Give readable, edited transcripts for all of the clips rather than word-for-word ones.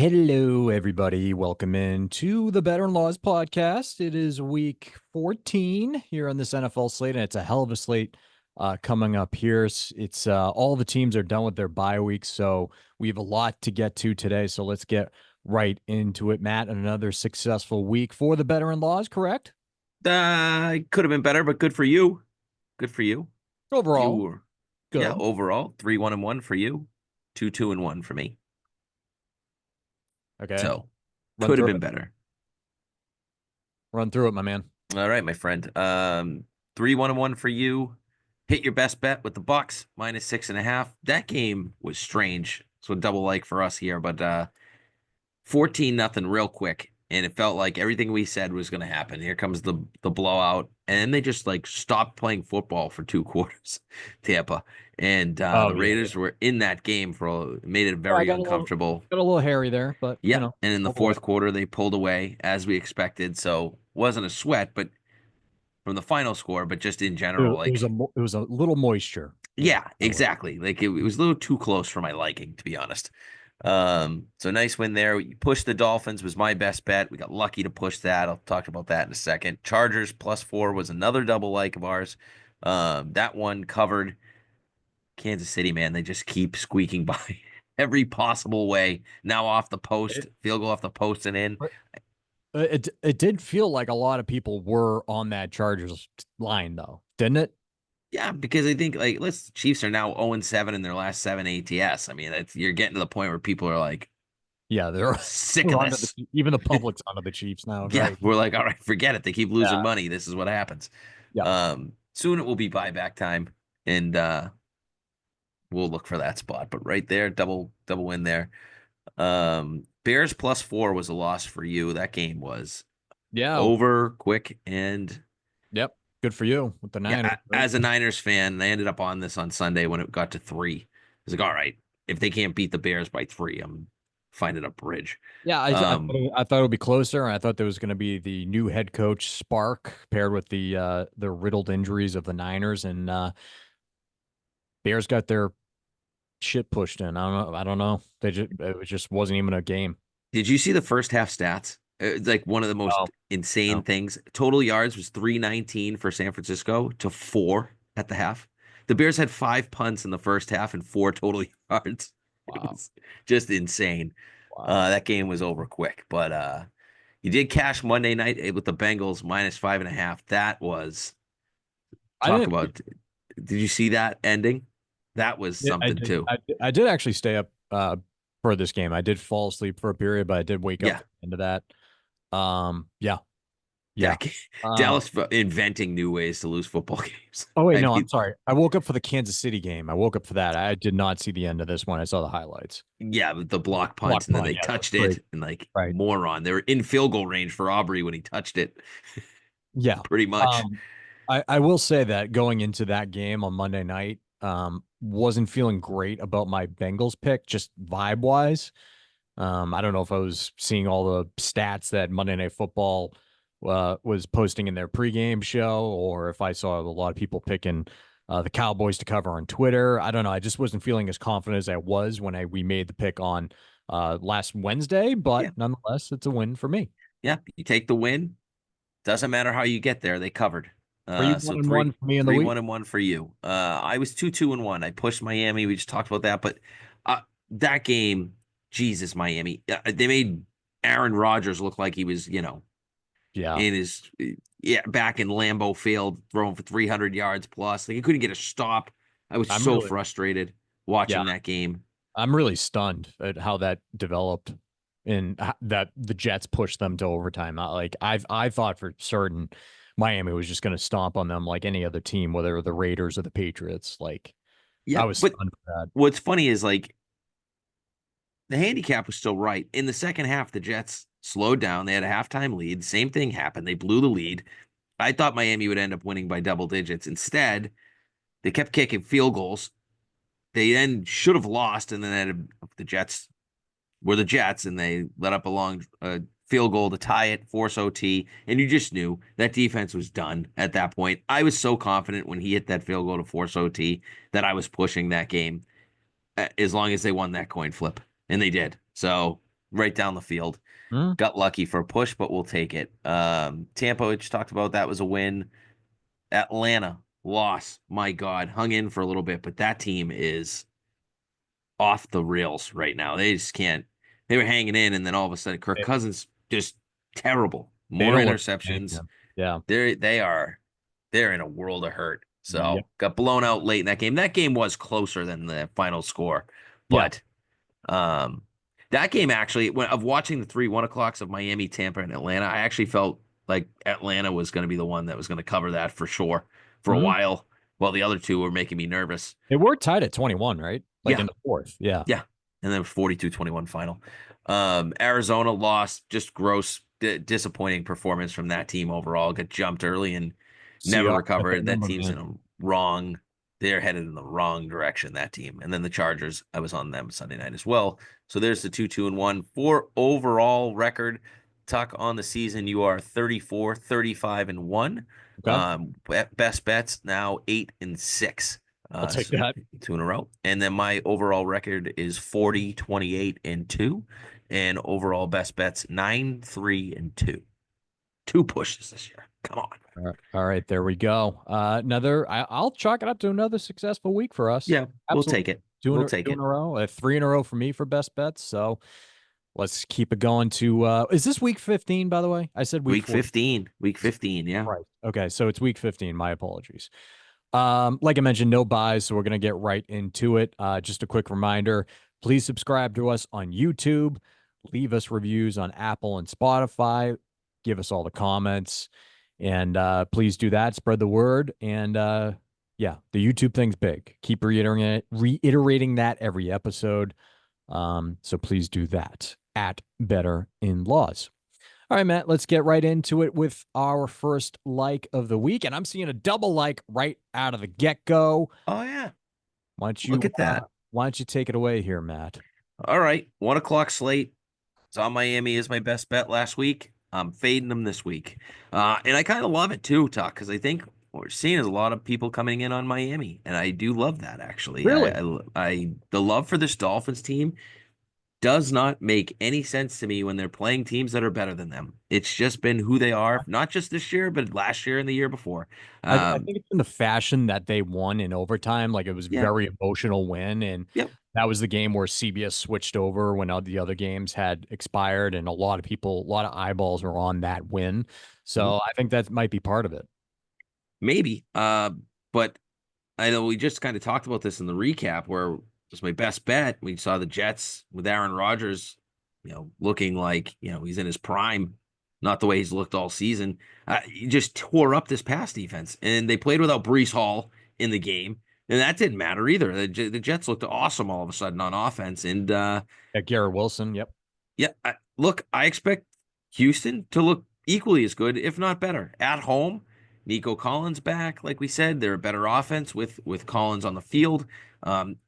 Hello, everybody. Welcome in to the Better Laws podcast. It is week 14 here on this NFL slate, and it's a hell of a slate coming up here. It's all the teams are done with their bye weeks, so we have a lot to get to today. So let's get right into it. Matt, another successful week for the Better Laws, correct? Could have been better, but good for you. Good for you. You Overall, were, yeah, good. overall, 3-1-1 for you, 2-2-1 for me. Okay. So Run could have through been it. better. Run through it, my man. All right, my friend. 3-1-1 for you. Hit your best bet with the Bucks -6.5. That game was strange. So double like for us here, but 14-0 real quick. And it felt like everything we said was going to happen. Here comes the blowout. And then they just like stopped playing football for 2 quarters, Tampa. And Oh, the yeah. Raiders were in that game made it I very got a little, uncomfortable. got a little hairy there, but Yeah. And in the all the way. fourth quarter, they pulled away as we expected. So wasn't a sweat, but from the final score, but just in general, like, It was a little moisture is yeah, what it was. exactly. Like it was a little too close for my liking, to be honest. So nice win there. We pushed the Dolphins was my best bet. We got lucky to push that. I'll talk about that in a second. Chargers +4 was another double like of ours. That one covered. Kansas City, man, they just keep squeaking by every possible way. Now off the post, It, field goal off the post and in. it did feel like a lot of people were on that Chargers line though, didn't it? Yeah, because I think like let's Chiefs are now 0-7 in their last seven ATS. I mean, you're getting to the point where people are like Yeah, they're, sick they're of onto this. even the public's onto the Chiefs now, Yeah, right? we're like, all right, forget it. They keep losing Yeah, money. This is what happens. yeah. Soon it will be buyback time, and we'll look for that spot. But right there, double win there. Bears +4 was a loss for you. That game was Yeah. over quick, and Yep. Good for you with the yeah, Niners, right? as a Niners fan, I ended up on this on Sunday when it got to 3. I was like, all right, if they can't beat the Bears by 3, I'm finding a bridge. Yeah, Um, I thought it would be closer. I thought there was going to be the new head coach spark paired with the riddled injuries of the Niners, and Bears got their shit pushed in. I don't know. It just wasn't even a game. Did you see the first half stats? It's like one of the Oh, most insane no. things. Total yards was 319 for San Francisco to 4 at the half. The Bears had 5 punts in the first half and 4 total yards. It Wow. was just insane. Wow. That game was over quick, but you did cash Monday night with the Bengals -5.5. That was I talk didn't. about. Did you see that ending? That was Yeah, I something did. too. I did actually stay up for this game. I did fall asleep for a period, but I did wake up Yeah, for the end of that. Yeah, yeah. Dak, Um, Dallas inventing new ways to lose football games. oh wait, I no, I'm mean, sorry. I woke up for the Kansas City game. I woke up for that. I did not see the end of this one. I saw the highlights. yeah, with the block punt, Block and then punt. they Yeah, that was touched great. it, and like Right. moron, they were in field goal range for Aubrey when he touched it, Yeah. pretty much. Um, I will say that going into that game on Monday night, wasn't feeling great about my Bengals pick, just vibe wise. I don't know if I was seeing all the stats that Monday Night Football was posting in their pregame show, or if I saw a lot of people picking the Cowboys to cover on Twitter. I don't know. I just wasn't feeling as confident as I was when we made the pick on last Wednesday, but Yeah, nonetheless, it's a win for me. yeah, you take the win. Doesn't matter how you get there, they covered. Three So one and one three for me in the three week. one and one for you. I was 2-2-1. I pushed Miami. We just talked about that, but that game, Jesus, Miami. They made Aaron Rodgers look like he was, Yeah, in his yeah back in Lambeau Field throwing for 300 yards plus. Like he couldn't get a stop. I was I'm so really, frustrated yeah, watching that game. I'm really stunned at how that developed and that the Jets pushed them to overtime. I thought for certain Miami was just going to stomp on them like any other team, whether it were the Raiders or the Patriots. Like I Yeah, was but stunned for that. what's funny is like the handicap was still right. In the second half, the Jets slowed down. They had a halftime lead. Same thing happened. They blew the lead. I thought Miami would end up winning by double digits. Instead, they kept kicking field goals. They then should have lost, and then the Jets were the Jets, and they let up a long field goal to tie it, force OT, and you just knew that defense was done at that point. I was so confident when he hit that field goal to force OT that I was pushing that game as long as they won that coin flip, and they did. So right down the field. Hmm? Got lucky for a push, but we'll take it. Tampa, we just talked about, that was a win. Atlanta loss. My God, hung in for a little bit, but that team is off the rails right now. They just can't. They were hanging in, and then all of a sudden, Kirk They, Cousins just terrible. they More don't look the same, interceptions. man. Yeah. They're in a world of hurt. Yep. So got blown out late in that game. That game was closer than the final score, Yeah. but um, that game actually, when of watching the 3 1 o'clocks of Miami, Tampa, and Atlanta, I actually felt like Atlanta was going to be the one that was going to cover that for sure for a Hmm. while, while the other two were making me nervous. They were tied at 21, right? Like Yeah, in the fourth. Yeah. yeah. And then 42-21 final. Arizona lost, just gross, disappointing performance from that team overall. Got jumped early and never Seahawks got their recovered. That number, team's man. in a wrong, they're headed in the wrong direction, that team. And then the Chargers, I was on them Sunday night as well. So there's the 2-2-1 for overall record. Tuck, on the season, you are 34, 35-1. Okay. Best bets now 8-6. I'll take So that. two in a row. And then my overall record is 40, 28-2. And overall best bets 9-3-2. Two pushes this year. Come on. All right, there we go. I'll chalk it up to another successful week for us. Yeah, we'll take Absolutely. it. We'll take Two in it. a row, three in a row for me for best bets. So let's keep it going to is this week 15, by the way? I said week Week 14. 15. Week 15, yeah. Right. Okay, so it's week 15. My apologies. Like I mentioned, no buys, so we're gonna get right into it. Just a quick reminder, please subscribe to us on YouTube, leave us reviews on Apple and Spotify, give us all the comments, and please do that. Spread the word. And yeah, the YouTube thing's big. Keep reiterating that every episode. So please do that at Better in Laws. All right, Matt, let's get right into it with our first like of the week. And I'm seeing a double like right out of the get-go. Oh, yeah. Why don't Look you at that. why don't you take it away here, Matt? All right. 1 o'clock slate. Saw Miami as my best bet last week. I'm fading them this week. And I kind of love it too, Tuck, because I think what we're seeing is a lot of people coming in on Miami. And I do love that, actually. Really? The love for this Dolphins team does not make any sense to me when they're playing teams that are better than them. It's just been who they are, not just this year, but last year and the year before. I think it's in the fashion that they won in overtime. Like it was Yeah, very emotional win. And yep. that was the game where CBS switched over when all the other games had expired. And a lot of people, a lot of eyeballs were on that win. Mhm. So I think that might be part of it. Maybe. But I know we just kind of talked about this in the recap where just my best bet. We saw the Jets with Aaron Rodgers, looking like, he's in his prime, not the way he's looked all season. He just tore up this pass defense, and they played without Brees Hall in the game, and that didn't matter either. The Jets looked awesome all of a sudden on offense, and Yeah, Garrett Wilson. Yep. yeah, look, I expect Houston to look equally as good, if not better, at home. Nico Collins back, like we said, they're a better offense with Collins on the field.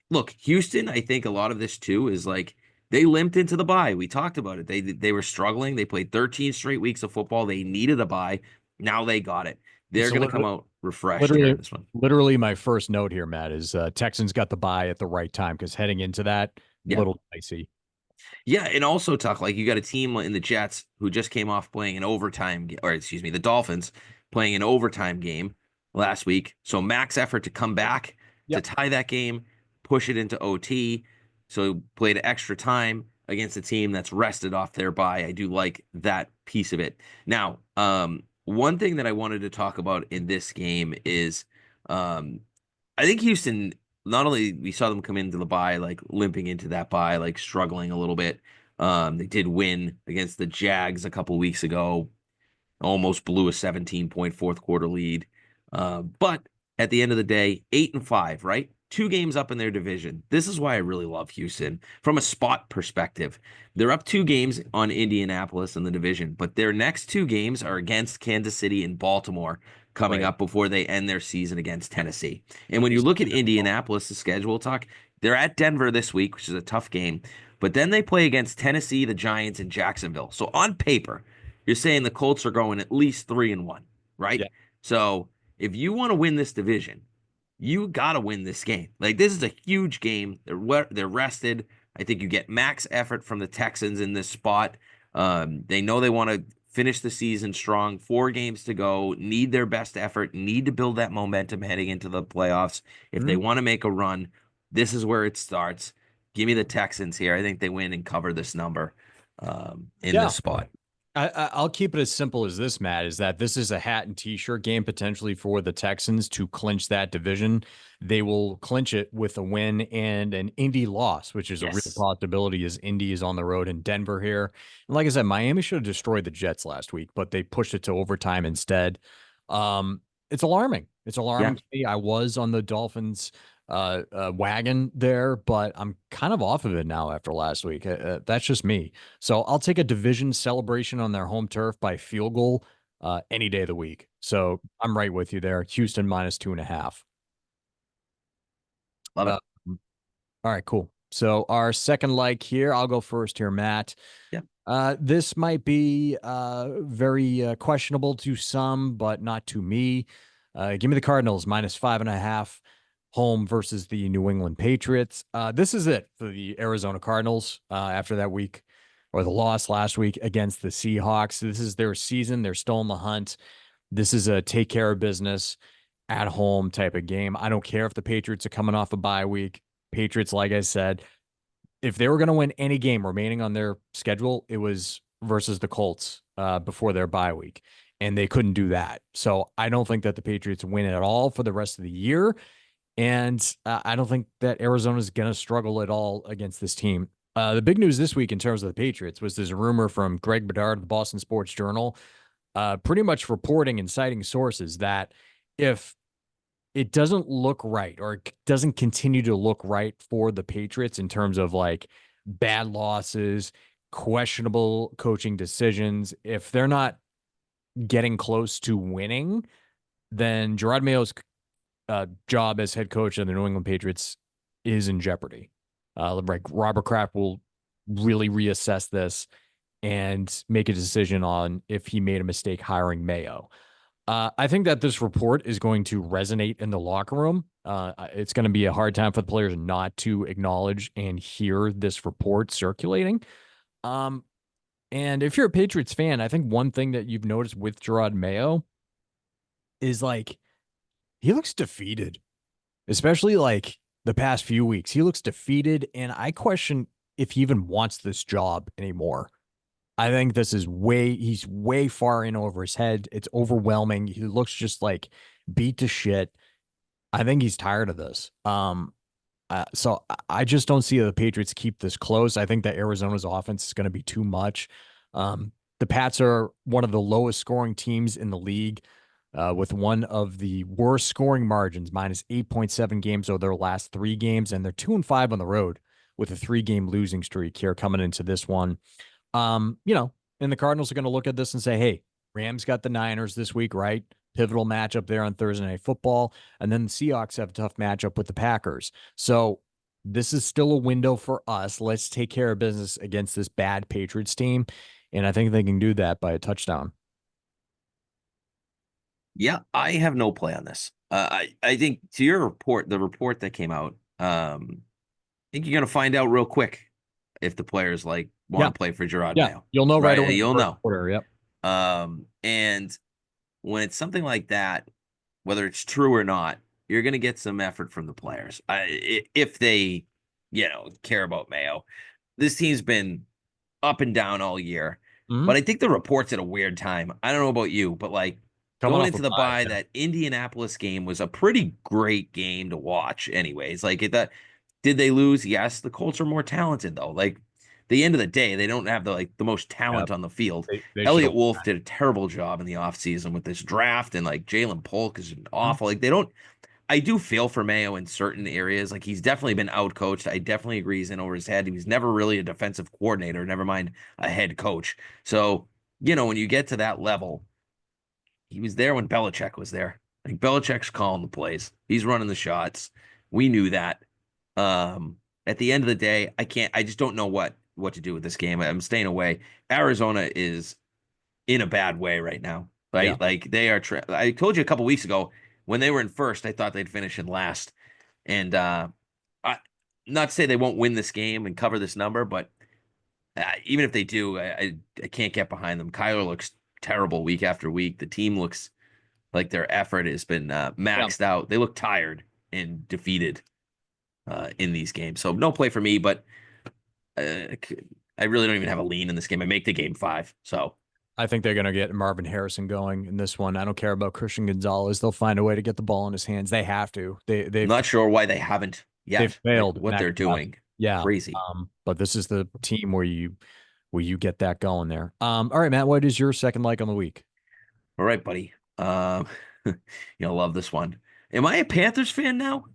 Look, Houston, I think a lot of this too is like they limped into the bye. We talked about it. They were struggling. They played 13 straight weeks of football. They needed a bye. Now they got it. They're It's going to come out refreshed here literally, in this one. literally my first note here, Matt, is Texans got the bye at the right time because heading into that, Yeah. little dicey. Yeah, and also Tuck, like you got a team in the Jets who just came off playing an overtime, or excuse me, the Dolphins playing an overtime game last week. So max effort to come back to Yep. tie that game, push it into OT. So played extra time against a team that's rested off their bye. I do like that piece of it. Now, one thing that I wanted to talk about in this game is, I think Houston, not only we saw them come into the bye, like limping into that bye, like struggling a little bit. They did win against the Jags a couple weeks ago, almost blew a 17-point fourth quarter lead. But at the end of the day, 8-5, right? 2 games up in their division. This is why I really love Houston from a spot perspective. They're up 2 games on Indianapolis in the division, but their next 2 games are against Kansas City and Baltimore coming Right. up before they end their season against Tennessee. And when you look at Indianapolis' schedule, Talk, they're at Denver this week, which is a tough game, but then they play against Tennessee, the Giants, and Jacksonville. So on paper, you're saying the Colts are going at least 3-1, right? Yeah. So if you want to win this division, you got to win this game. Like this is a huge game. They're rested. I think you get max effort from the Texans in this spot. They know they want to finish the season strong. 4 games to go. Need their best effort. Need to build that momentum heading into the playoffs. If they Mhm. want to make a run, this is where it starts. Give me the Texans here. I think they win and cover this number in Yeah. this spot. I'll keep it as simple as this, Matt, is that this is a hat and t-shirt game potentially for the Texans to clinch that division. They will clinch it with a win and an Indy loss, which is a real Yes. possibility as Indy is on the road in Denver here. And like I said, Miami should have destroyed the Jets last week, but they pushed it to overtime instead. Um, it's alarming. It's Yeah. alarming to me. I was on the Dolphins wagon there, but I'm kind of off of it now after last week. That's just me. So I'll take a division celebration on their home turf by field goal any day of the week. So I'm right with you there. Houston minus 2.5. Love it. Uh, all right, cool. So our second like here, I'll go first here, Matt. Yeah. This might be very questionable to some, but not to me. Give me the Cardinals minus 5.5 home versus the New England Patriots. This is it for the Arizona Cardinals after that week or the loss last week against the Seahawks. This is their season. They're still in the hunt. This is a take care of business at home type of game. I don't care if the Patriots are coming off a bye week. Patriots, like I said, if they were going to win any game remaining on their schedule, it was versus the Colts before their bye week, and they couldn't do that. So I don't think that the Patriots win at all for the rest of the year, and I don't think that Arizona is going to struggle at all against this team. The big news this week in terms of the Patriots was this rumor from Greg Bedard of the Boston Sports Journal, pretty much reporting and citing sources that if it doesn't look right or it doesn't continue to look right for the Patriots in terms of like bad losses, questionable coaching decisions. If they're not getting close to winning, then Gerard Mayo's job as head coach of the New England Patriots is in jeopardy. Like Robert Kraft will really reassess this and make a decision on if he made a mistake hiring Mayo. I think that this report is going to resonate in the locker room. It's going to be a hard time for the players not to acknowledge and hear this report circulating. Um, and if you're a Patriots fan, I think one thing that you've noticed with Gerard Mayo is like he looks defeated, especially like the past few weeks. He looks defeated, and I question if he even wants this job anymore. I think this is he's way far in over his head. It's overwhelming. He looks just like beat to shit. I think he's tired of this. So I just don't see the Patriots keep this close. I think that Arizona's offense is going to be too much. The Pats are one of the lowest scoring teams in the league, with one of the worst scoring margins, minus 8.7 games over their last 3 games, and they're 2-5 on the road with a 3-game losing streak here coming into this one. You know, and the Cardinals are going to look at this and say, hey, Rams got the Niners this week, right? Pivotal matchup there on Thursday Night Football. And then the Seahawks have a tough matchup with the Packers. So this is still a window for us. Let's take care of business against this bad Patriots team. And I think they can do that by a touchdown. Yeah, I have no play on this. I think to your report, the report that came out, I think you're gonna find out real quick if the players like Yeah. want to play for Gerard Yeah. Mayo, You'll know right right? away in the You'll first know. quarter. Yep. And when it's something like that, whether it's true or not, you're gonna get some effort from the players. If they, care about Mayo. This team's been up and down all year. Mm-hmm. But I think the report's at a weird time. I don't know about you, but like Coming going off a into the bye. bye, Yeah. that Indianapolis game was a pretty great game to watch, anyways. Like did they lose? Yes. The Colts are more talented though. Like the end of the day, they don't have the most Yeah. talent on the field. They should Elliot have. Wolf did a terrible job in the offseason with this draft, and like Jalen Polk is Mhm. awful. Like they don't I do feel for Mayo in certain areas. Like he's definitely been outcoached. I definitely agree he's in over his head. He was never really a defensive coordinator, never mind a head coach. So, when you get to that level, he was there when Belichick was there. Like Belichick's calling the plays. He's running the shots. We knew that. At the end of the day, I just don't know what to do with this game. I'm staying away. Arizona is in a bad way right now, Yeah. right? Like they are. I told you a couple weeks ago when they were in first, I thought they'd finish in last, and I not to say they won't win this game and cover this number, but even if they do, I can't get behind them. Kyler looks terrible week after week. The team looks like their effort has been Yeah, maxed out. They look tired and defeated in these games. So no play for me, but uh, I really don't even have a lean in this game. I make the game 5. So I think they're going to get Marvin Harrison going in this one. I don't care about Christian Gonzalez. They'll find a way to get the ball in his hands. They have to. not sure why they haven't They've yet. failed in What that they're capacity. doing, Yeah. crazy. But this is the team where you get that going there. All right, Matt, what is your second like on the week? All right, buddy. You'll love this one. Am I a Panthers fan now?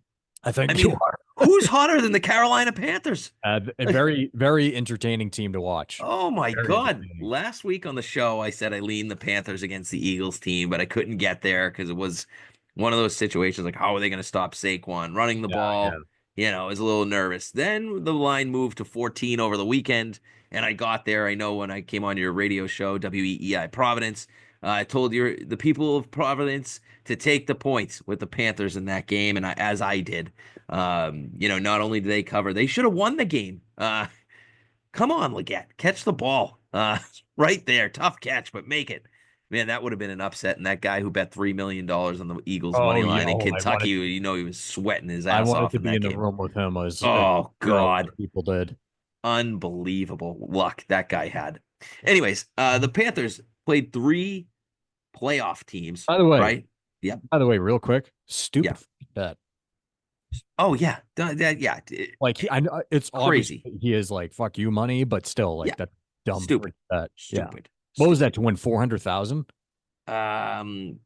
I I think you mean, are. who's hotter than the Carolina Panthers? A very, very entertaining team to watch. Oh my Very God. entertaining. Last week on the show, I said I leaned the Panthers against the Eagles team, but I couldn't get there because it was one of those situations like, how are they going to stop Saquon running the Yeah, yeah. ball? I was a little nervous. Then the line moved to 14 over the weekend, and I got there. I know when I came on your radio show, WEEI Providence, I told the people of Providence to take the points with the Panthers in that game, and as I did. Not only did they cover, they should have won the game. Come on, Leggett, catch the ball. Right there, tough catch, but make it. Man, that would have been an upset. And that guy who bet $3 million on the Eagles money Oh yeah. line in Oh, Kentucky, he was sweating his I ass wanted off to in be that in the game. room with him as Oh sure a lot God, of people did. unbelievable luck that guy had. Anyways, the Mhm. Panthers played 3 playoff teams, By the way, right? Yep. real quick, Yeah. stupid bet. Oh yeah. Yeah. Like I know it's obvious Crazy. he is like fuck you money, but still Yeah. like that dumb Stupid. freak bet. Yeah. Stupid. What was that Stupid. to win 400,000?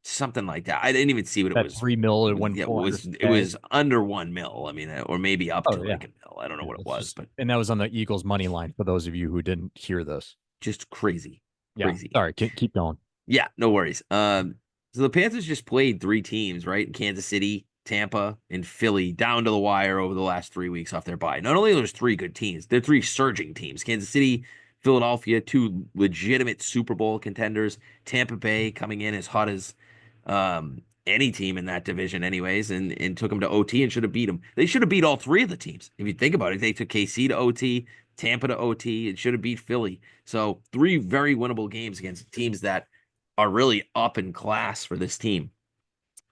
Something like that. I didn't even see what it That was. 3 mil to win Yeah, it 400K. was under 1 mil. I mean, or maybe up Oh to yeah. like a mil. I don't know Yeah. what it It's was, just but and that was on the Eagles money line for those of you who didn't hear this. just crazy, Yeah. crazy. Sorry, keep going. Yeah, no worries. So the Panthers just played 3 teams, right? Kansas City, Tampa, and Philly down to the wire over the last 3 weeks off their bye. Not only are there's 3 good teams, they're 3 surging teams. Kansas City, Philadelphia, 2 legitimate Super Bowl contenders. Tampa Bay coming in as hot as any team in that division, anyways, and took them to OT and should have beat them. They should have beat all 3 of the teams. If you think about it, they took KC to OT, Tampa to OT, and should have beat Philly. So 3 very winnable games against teams that are really up in class for this team.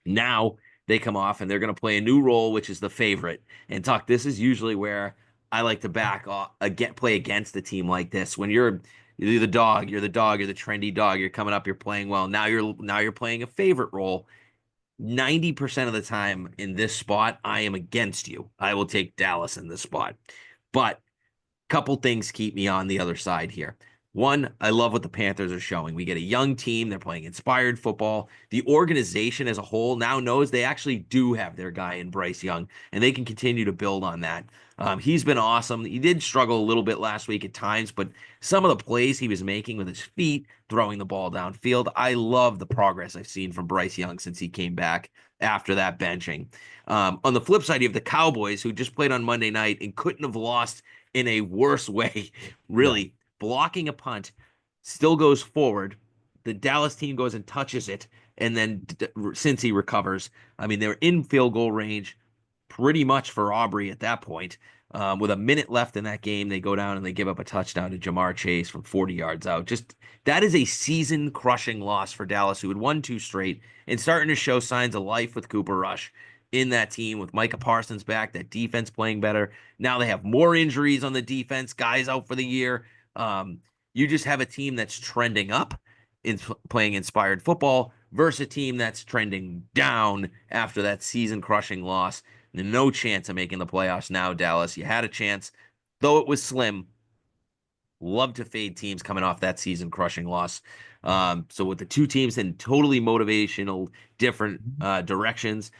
Now they come off and they're going to play a new role, which is the favorite. And Tuck, this is usually where I like to back off, play against a team like this. When you're the dog, you're the dog, you're the trendy dog, you're coming up, you're playing well. Now you're playing a favorite role. 90% of the time in this spot, I am against you. I will take Dallas in this spot. But couple things keep me on the other side here. One, I love what the Panthers are showing. We get a young team. They're playing inspired football. The organization as a whole now knows they actually do have their guy in Bryce Young, and they can continue to build on that. He's been awesome. He did struggle a little bit last week at times, but some of the plays he was making with his feet, throwing the ball downfield, I love the progress I've seen from Bryce Young since he came back after that benching. On the flip side, you have the Cowboys, who just played on Monday night and couldn't have lost in a worse way, Yeah. really. Blocking a punt, still goes forward. The Dallas team goes and touches it, and then since he recovers, I mean, they're in field goal range pretty much for Aubrey at that point. With a minute left in that game, they go down and they give up a touchdown to Jamar Chase from 40 yards out. Just that is a season crushing loss for Dallas, who had won 2 straight and starting to show signs of life with Cooper Rush in that team with Micah Parsons back, that defense playing better. Now they have more injuries on the defense, guys out for the year. You just have a team that's trending up in playing inspired football versus a team that's trending down after that season crushing loss. No chance of making the playoffs now, Dallas. You had a chance, though it was slim. Love to fade teams coming off that season crushing loss. So with the 2 teams in totally motivational, different directions,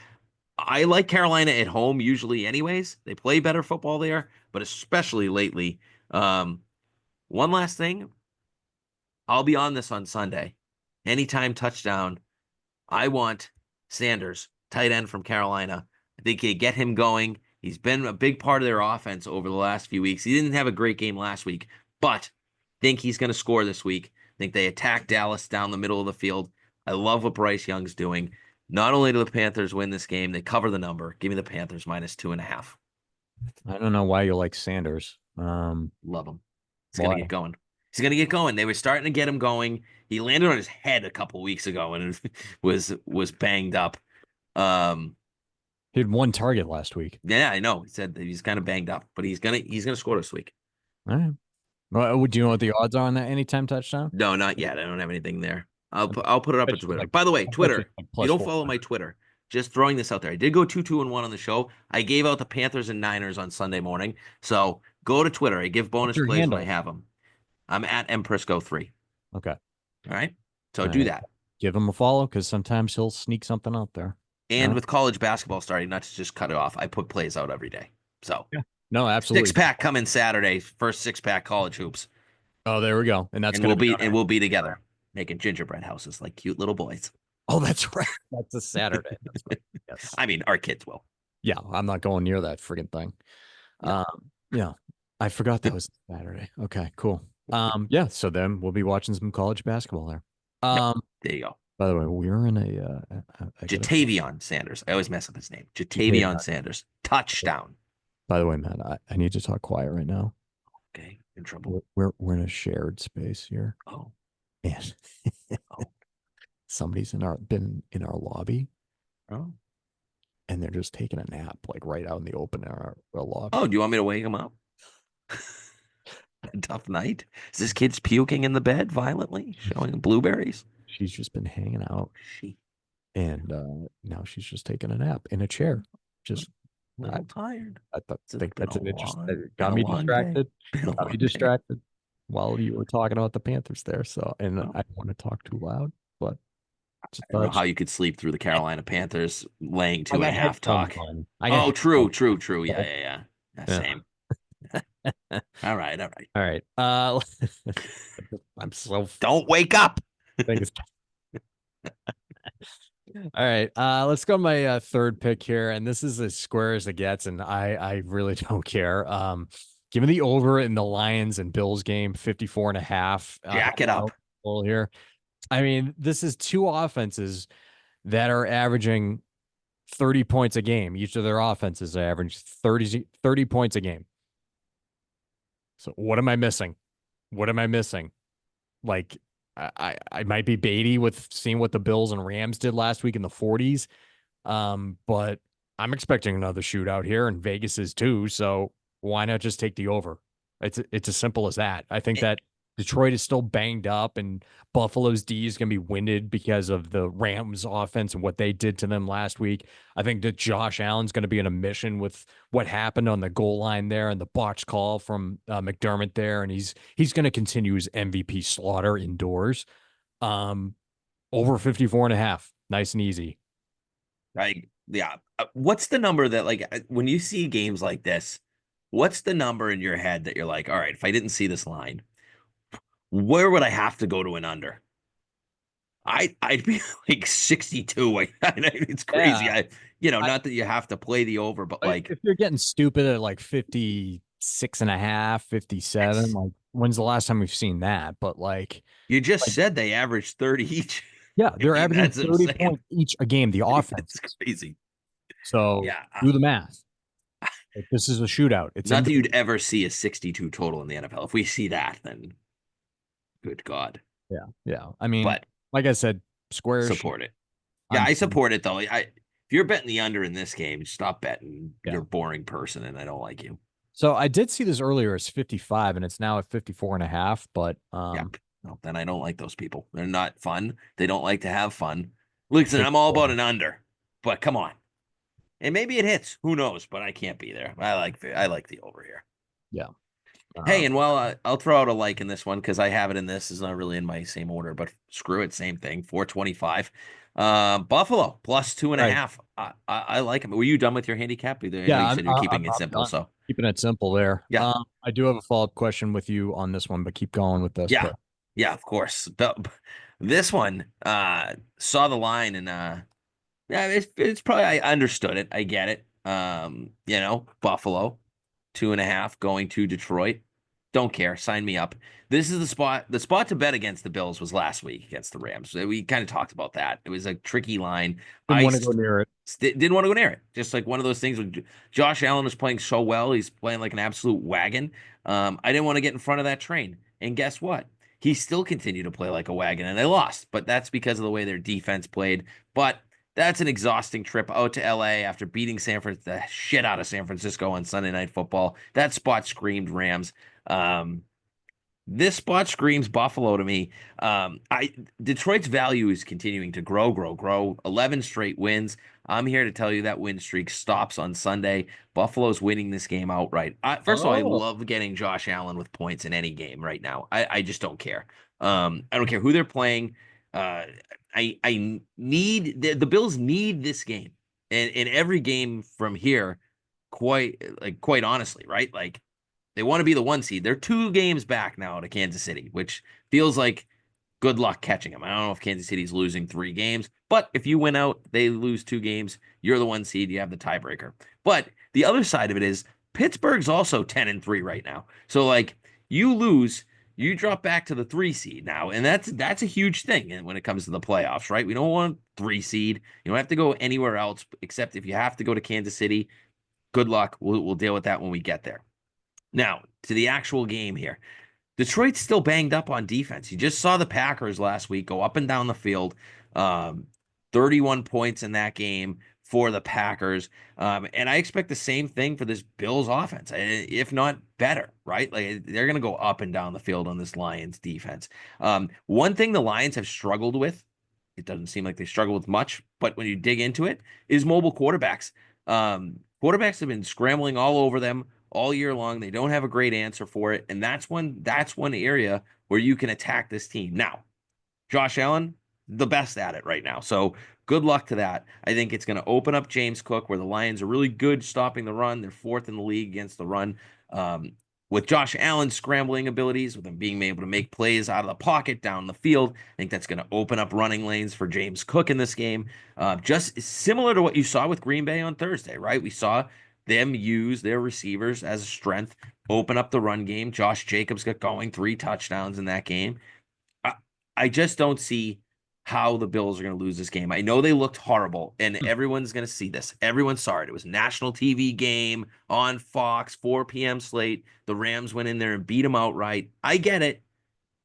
I like Carolina at home usually, anyways. They play better football there, but especially lately. Um, One last thing, I'll be on this on Sunday. Anytime touchdown, I want Sanders, tight end from Carolina. I think they get him going. He's been a big part of their offense over the last few weeks. He didn't have a great game last week, but think he's going to score this week. I think they attack Dallas down the middle of the field. I love what Bryce Young's doing. Not only do the Panthers win this game, they cover the number. Give me the Panthers -2.5. I don't know why you like Sanders. Love him. He's gonna Why? get going. He's gonna get going. They were starting to get him going. He landed on his head a couple weeks ago and was banged up. Um, He had one target last week. yeah, I know. He said that he's kind of banged up, but he's gonna score this week. All right. Well, would you know what the odds are on that anytime touchdown? No, not yet. I don't have anything there. I'll put it up Bet at you Twitter. like By the way, I bet you Twitter. like If you plus don't four. follow my Twitter, just throwing this out there. I did go 2-2-1 on the show. I gave out the Panthers and Niners on Sunday morning. So go to Twitter. I give What's bonus your plays when I handle? have them. I'm at mprisco3. Okay. All right. So All do right. that. Give him a follow because sometimes he'll sneak something out there. All And right. with college basketball starting, not to just cut it off, I put plays out every day. So Yeah. No, six absolutely. pack coming Saturday. First 6 pack college hoops, Oh, there we go. And that's and going we'll to be be on and it. we'll be together making gingerbread houses like cute little boys. Oh, that's right. That's a Saturday. That's right. Yes. I mean, our kids will. Yeah. I'm not going near that friggin' thing. No. Yeah. I forgot that was Saturday. Okay, cool. Yeah. So then we'll be watching some college basketball there. Yep. Um, There you go. by the way, we're in I gotta Jatavion Sanders. I always mess up his name. Jatavion. Jatavion Sanders. Touchdown. By the way, man, I need to talk quiet right now. Okay. In trouble. We're in a shared space here, Oh. and Oh. somebody's been in our lobby, Oh. and they're just taking a nap, like right out in the open in our lobby. Oh, do you want me to wake him up? A tough night. Is this kid's puking in the bed violently, showing blueberries? She's just been hanging out, She and now she's just taking a nap in a chair. Just a I, little tired. think Been that's a an interesting. long, It been got a me long day. distracted. Been a Got me long day. distracted while you were talking about the Panthers there. So, and Oh, I don't want to talk too loud, but just I don't know thought how you could sleep through the Carolina Panthers laying I two and got a half headphones talk. on. I got Oh, true, headphones. true, true. Yeah, So, yeah, yeah. Yeah, yeah. same. All right, all right. All right. I'm so Don't wake up. think it's all right. Let's go to my third pick here, and this is as square as it gets, and I really don't care. Give me the over in the Lions and Bills game, 54 and a half. Jack it up. Total here. I mean, this is two offenses that are averaging 30 points a game. Each of their offenses average 30 points a game. So what am I missing? What am I missing? Like I might be baity with seeing what the Bills and Rams did last week in the 40s. But I'm expecting another shootout here, and Vegas is too. So why not just take the over? It's as simple as that. I think that Detroit is still banged up, and Buffalo's D is going to be winded because of the Rams offense and what they did to them last week. I think that Josh Allen's going to be in a mission with what happened on the goal line there and the botch call from McDermott there, and he's going to continue his MVP slaughter indoors. Um, over 54 and a half, nice and easy. Yeah. What's the number that when you see games like this, what's the number in your head that you're like, all right, if I didn't see this line, where would I have to go to an under? I'd be like 62. It's crazy. Yeah. Not that you have to play the over, but like If you're getting stupid at like 56 and a half, 57, that's like when's the last time we've seen that? But you just like said they averaged 30 each. yeah, I they're mean, averaging that's what I'm 30 saying. points each a game, the It's offenses. crazy. So Yeah. do the math. Like, this is a shootout. It's Not in that you'd ever see a 62 total in the NFL. If we see that, then good God. yeah, yeah. I mean, But like I said, squarish. support it. Yeah, I'm I support it though. If you're betting the under in this game, stop betting. yeah. You're a boring person and I don't like you. So I did see this earlier as 55 and it's now at 54 and a half, but Yep. No, then I don't like those people. They're not fun. They don't like to have fun. Listen, I'm all about an under, but come on. And maybe it hits. Who knows? But I can't be there. I like the over here. yeah. Hey, and while I'll throw out a like in this one because I have it in this. It's not really in my same order, but screw it, same thing. 425. Buffalo plus two and a Right. half. I like them. Were you done with your handicap? I know Yeah, you said you're keeping it I'm simple. done. So Keeping it simple there. yeah, I do have a follow-up question with you on this one, but keep going with this. yeah, yeah. Of course. This one saw the line and yeah, it's probably I understood it. I get it. Buffalo 2.5 going to Detroit. Don't care. Sign me up. This is the spot. The spot to bet against the Bills was last week against the Rams. We kind of talked about that. It was a tricky line. Didn't I want to go near it. didn't want to go near it. Just like one of those things when Josh Allen was playing so well, he's playing like an absolute wagon. I didn't want to get in front of that train. And guess what? He still continued to play like a wagon, and they lost. But that's because of the way their defense played. But that's an exhausting trip out to LA after beating the shit out of San Francisco on Sunday Night Football. That spot screamed Rams. Um, this spot screams Buffalo to me. I Detroit's value is continuing to grow, grow, grow. 11 straight wins. I'm here to tell you that win streak stops on Sunday. Buffalo's winning this game outright. First of all, I Oh, love getting Josh Allen with points in any game right now. I just don't care. I don't care who they're playing. Uh, I need the Bills need this game, and in every game from here, quite honestly, right? Like they want to be the one seed. They're 2 games back now to Kansas City, which feels like good luck catching them. I don't know if Kansas City's losing 3 games, but if you win out, they lose 2 games. You're the one seed. You have the tiebreaker. But the other side of it is Pittsburgh's also 10-3 right now. So like you lose, you drop back to the 3 seed now, and that's a huge thing when it comes to the playoffs, right? We don't want 3 seed. You don't have to go anywhere else except if you have to go to Kansas City. Good luck. We'll deal with that when we get there. Now, to the actual game here. Detroit's still banged up on defense. You just saw the Packers last week go up and down the field. Um, 31 points in that game for the Packers. And I expect the same thing for this Bills offense, if not better, right? Like they're going to go up and down the field on this Lions defense. One thing the Lions have struggled with, it doesn't seem like they struggle with much, but when you dig into it, is mobile quarterbacks. Quarterbacks have been scrambling all over them all year long. They don't have a great answer for it, and that's one area where you can attack this team. Now, Josh Allen, the best at it right now. So good luck to that. I think it's going to open up James Cook, where the Lions are really good stopping the run. They're 4th in the league against the run. Um, with Josh Allen's scrambling abilities, with him being able to make plays out of the pocket down the field, I think that's going to open up running lanes for James Cook in this game. Just similar to what you saw with Green Bay on Thursday, right? We saw them use their receivers as a strength, open up the run game. Josh Jacobs got going 3 touchdowns in that game. I, I just don't see how the Bills are going to lose this game. I know they looked horrible, and everyone's going to see this. Everyone saw it. It was a national TV game on Fox, 4 p.m. slate. The Rams went in there and beat them outright. I get it,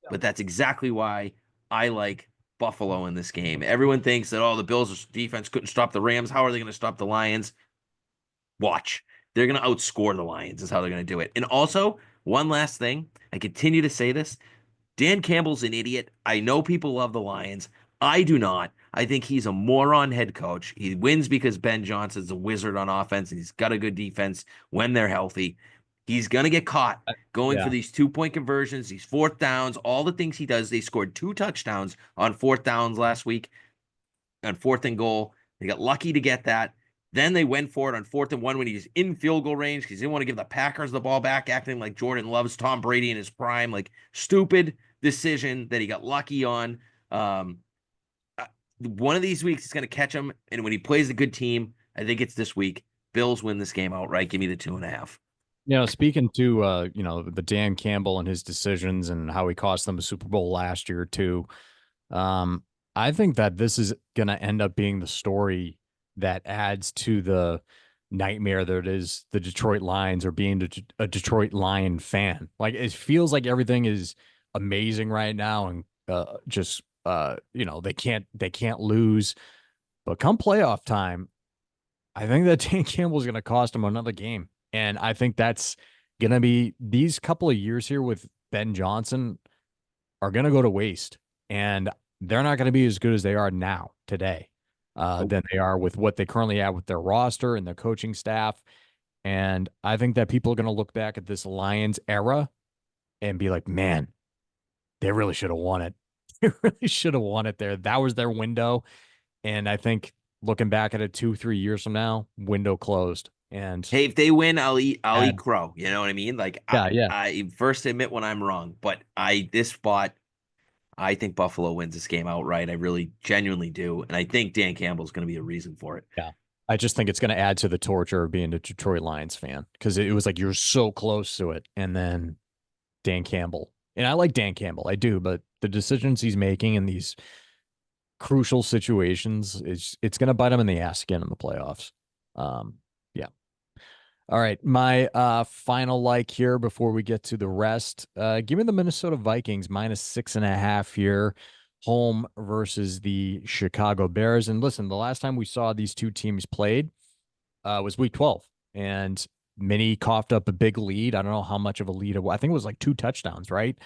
but that's exactly why I like Buffalo in this game. Everyone thinks that, oh, the Bills' defense couldn't stop the Rams. How are they going to stop the Lions? Watch. They're going to outscore the Lions, is how they're going to do it. And also, one last thing. I continue to say this. Dan Campbell's an idiot. I know people love the Lions. I do not. I think he's a moron head coach. He wins because Ben Johnson's a wizard on offense, and he's got a good defense when they're healthy. He's going to get caught going for yeah. these 2-point conversions, these 4th downs, all the things he does. They scored 2 touchdowns on 4th downs last week, on 4th and goal. They got lucky to get that. Then they went for it on 4th and 1 when he's in field goal range because he didn't want to give the Packers the ball back, acting like Jordan loves Tom Brady in his prime. Like, stupid decision that he got lucky on. One of these weeks he's going to catch him, and when he plays a good team, I think it's this week. Bills win this game outright. Give me the 2.5. Speaking to the Dan Campbell and his decisions and how he cost them a Super Bowl last year too. I think that this is going to end up being the story that adds to the nightmare that is the Detroit Lions or being a Detroit Lion fan. Like it feels like everything is amazing right now and they can't lose. But come playoff time, I think that Dan Campbell is going to cost them another game. And I think that's going to be these couple of years here with Ben Johnson are going to go to waste. And they're not going to be as good as they are now today than they are with what they currently have with their roster and their coaching staff. And I think that people are going to look back at this Lions era and be like, man, they really should have won it. They really should have won it there. That was their window. And I think looking back at it 2-3 years from now, window closed. And Hey, if they win, I'll eat crow. You know what I mean? Like yeah. I first admit when I'm wrong, but this spot, I think Buffalo wins this game outright. I really genuinely do. And I think Dan Campbell's going to be a reason for it. Yeah. I just think it's going to add to the torture of being a Detroit Lions fan because it was like you're so close to it. And then Dan Campbell. And I like Dan Campbell, I do, but the decisions he's making in these crucial situations is it's going to bite him in the ass again in the playoffs. Yeah. All right, my final like here before we get to the rest. Give me the Minnesota Vikings -6.5 here, home versus the Chicago Bears. And listen, the last time we saw these two teams played was week 12, and Minnie coughed up a big lead. I don't know how much of a lead it was. I think it was like 2 touchdowns, right?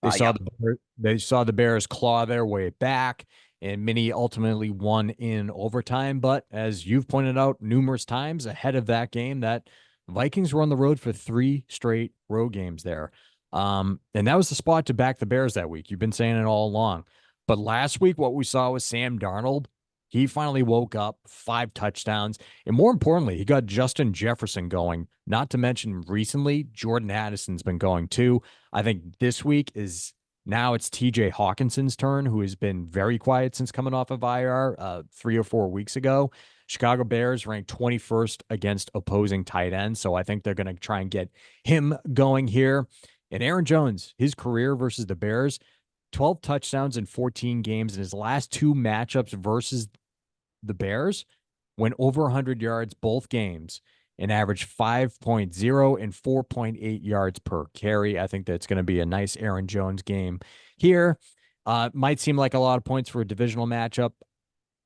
Yeah. They saw the Bears claw their way back, and Minnie ultimately won in overtime. But as you've pointed out numerous times ahead of that game, that Vikings were on the road for 3 straight road games there. And that was the spot to back the Bears that week. You've been saying it all along. But last week, what we saw was Sam Darnold. He finally woke up, 5 touchdowns. And more importantly, he got Justin Jefferson going. Not to mention recently, Jordan Addison's been going too. I think this week is now it's TJ Hawkinson's turn, who has been very quiet since coming off of IR 3 or 4 weeks ago. Chicago Bears ranked 21st against opposing tight ends. So I think they're going to try and get him going here. And Aaron Jones, his career versus the Bears, 12 touchdowns in 14 games in his last 2 matchups versus the Bears, went over 100 yards both games and averaged 5.0 and 4.8 yards per carry. I think that's going to be a nice Aaron Jones game here. Might seem like a lot of points for a divisional matchup.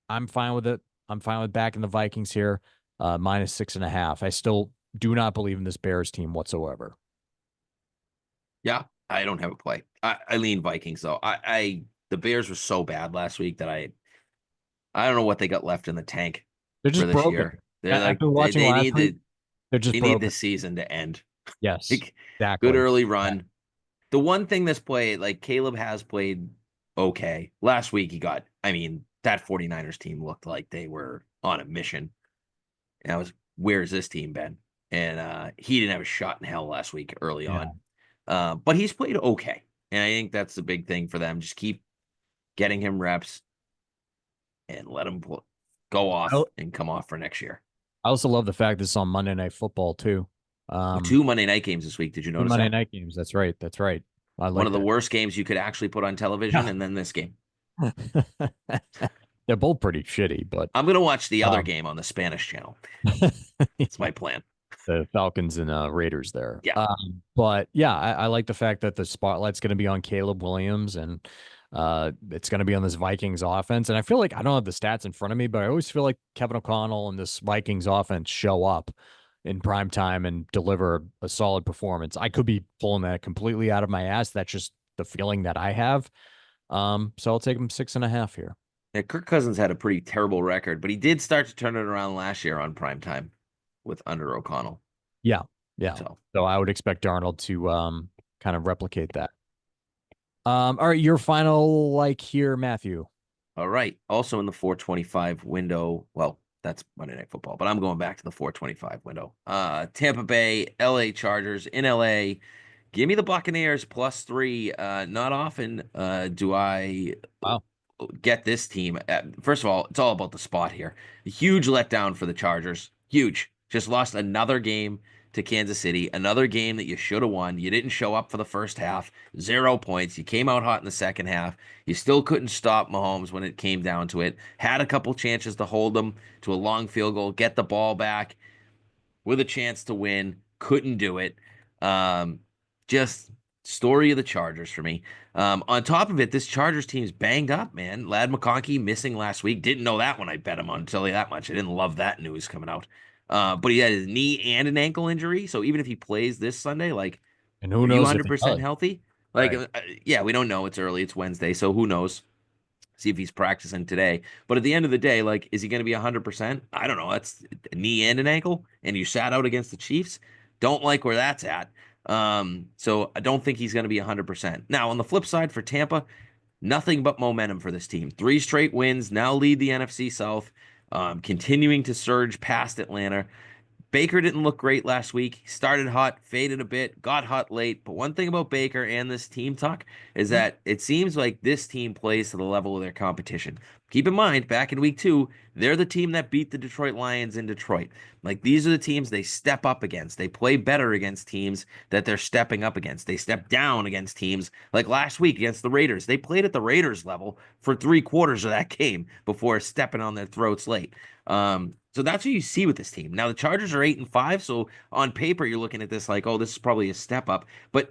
I'm fine with it. I'm fine with backing the Vikings here, -6.5. I still do not believe in this Bears team whatsoever. Yeah, I don't have a play. I lean Vikings though. The Bears were so bad last week that I don't know what they got left in the tank They're for just this broken. year. They're like After watching they last need week, the they're just they need broken. this season to end. Yes, Like, good exactly. early Yeah. run. The one thing this play, like Caleb has played okay. Last week he got, I mean, that 49ers team looked like they were on a mission. And I was, where's this team been? And he didn't have a shot in hell last week early Yeah. on. But he's played okay. And I think that's the big thing for them. Just keep getting him reps and let him go I off and come off for next year. I also love the fact this is on Monday Night Football too. Oh, Um, 2 Monday night games this week. Did you Two notice Monday that? night games. That's right. That's right. I One like of the that. worst games you could actually put on television, Yeah. and then this game. They're both pretty shitty, but I'm going to watch the other um, game on the Spanish channel. It's my plan. the Falcons and Raiders there. Yeah. But yeah, I like the fact that the spotlight's going to be on Caleb Williams and it's going to be on this Vikings offense. And I feel like I don't have the stats in front of me, but I always feel like Kevin O'Connell and this Vikings offense show up in prime time and deliver a solid performance. I could be pulling that completely out of my ass. That's just the feeling that I have. So I'll take them 6.5 here. Yeah, Kirk Cousins had a pretty terrible record, but he did start to turn it around last year on prime time with under O'Connell. Yeah. Yeah. So, So I would expect Darnold to kind of replicate that. All right, your final like here, Matthew. all right. Also in the 425 window. Well, that's Monday Night Football, but I'm going back to the 425 window. Tampa Bay, LA Chargers in LA. Give me the Buccaneers +3. Not often do I Wow. get this team. First of all, it's all about the spot here. A huge letdown for the Chargers. Huge. Just lost another game to Kansas City. Another game that you should have won. You didn't show up for the first half. 0 points. You came out hot in the second half. You still couldn't stop Mahomes when it came down to it. Had a couple chances to hold them to a long field goal, get the ball back with a chance to win. Couldn't do it. Um, just story of the Chargers for me. On top of it, this Chargers team's banged up, man. Lad McConkey missing last week. Didn't know that when I bet him on, tell you that much. I didn't love that news coming out. But he had his knee and an ankle injury. So even if he plays this Sunday, like, And who are you knows if he 100% does? healthy? Like, Right. yeah, we don't know. It's early. It's Wednesday. So who knows? See if he's practicing today. But at the end of the day, like, is he going to be 100%? I don't know. That's a knee and an ankle, and you sat out against the Chiefs. Don't like where that's at. So I don't think he's going to be 100%. Now, on the flip side for Tampa, nothing but momentum for this team. 3 straight wins, now lead the NFC South, continuing to surge past Atlanta. Baker didn't look great last week. He started hot, faded a bit, got hot late. But one thing about Baker and this team talk is Mhm. that it seems like this team plays to the level of their competition. Keep in mind, back in week 2, they're the team that beat the Detroit Lions in Detroit. Like, these are the teams they step up against. They play better against teams that they're stepping up against. They step down against teams like last week against the Raiders. They played at the Raiders level for 3 quarters of that game before stepping on their throats late. So that's what you see with this team. Now the Chargers are 8-5, so on paper you're looking at this like, oh, this is probably a step up. But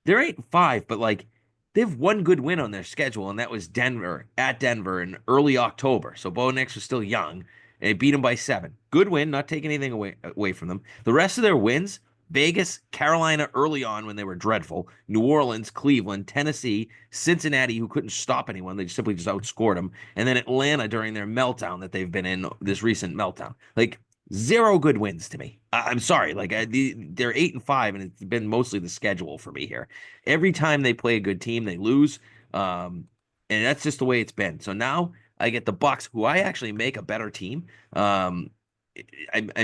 they're 8-5, but like they have one good win on their schedule, and that was Denver at Denver in early October. So Bo Nix was still young, and they beat them by 7. Good win, not taking anything away from them. The rest of their wins: Vegas, Carolina early on when they were dreadful, New Orleans, Cleveland, Tennessee, Cincinnati, who couldn't stop anyone. They simply just outscored them. And then Atlanta during their meltdown that they've been in, this recent meltdown. Like, zero good wins to me. I'm sorry. Like, they're 8-5, and it's been mostly the schedule for me here. Every time they play a good team, they lose. And that's just the way it's been. So now I get the Bucks, who I actually make a better team. I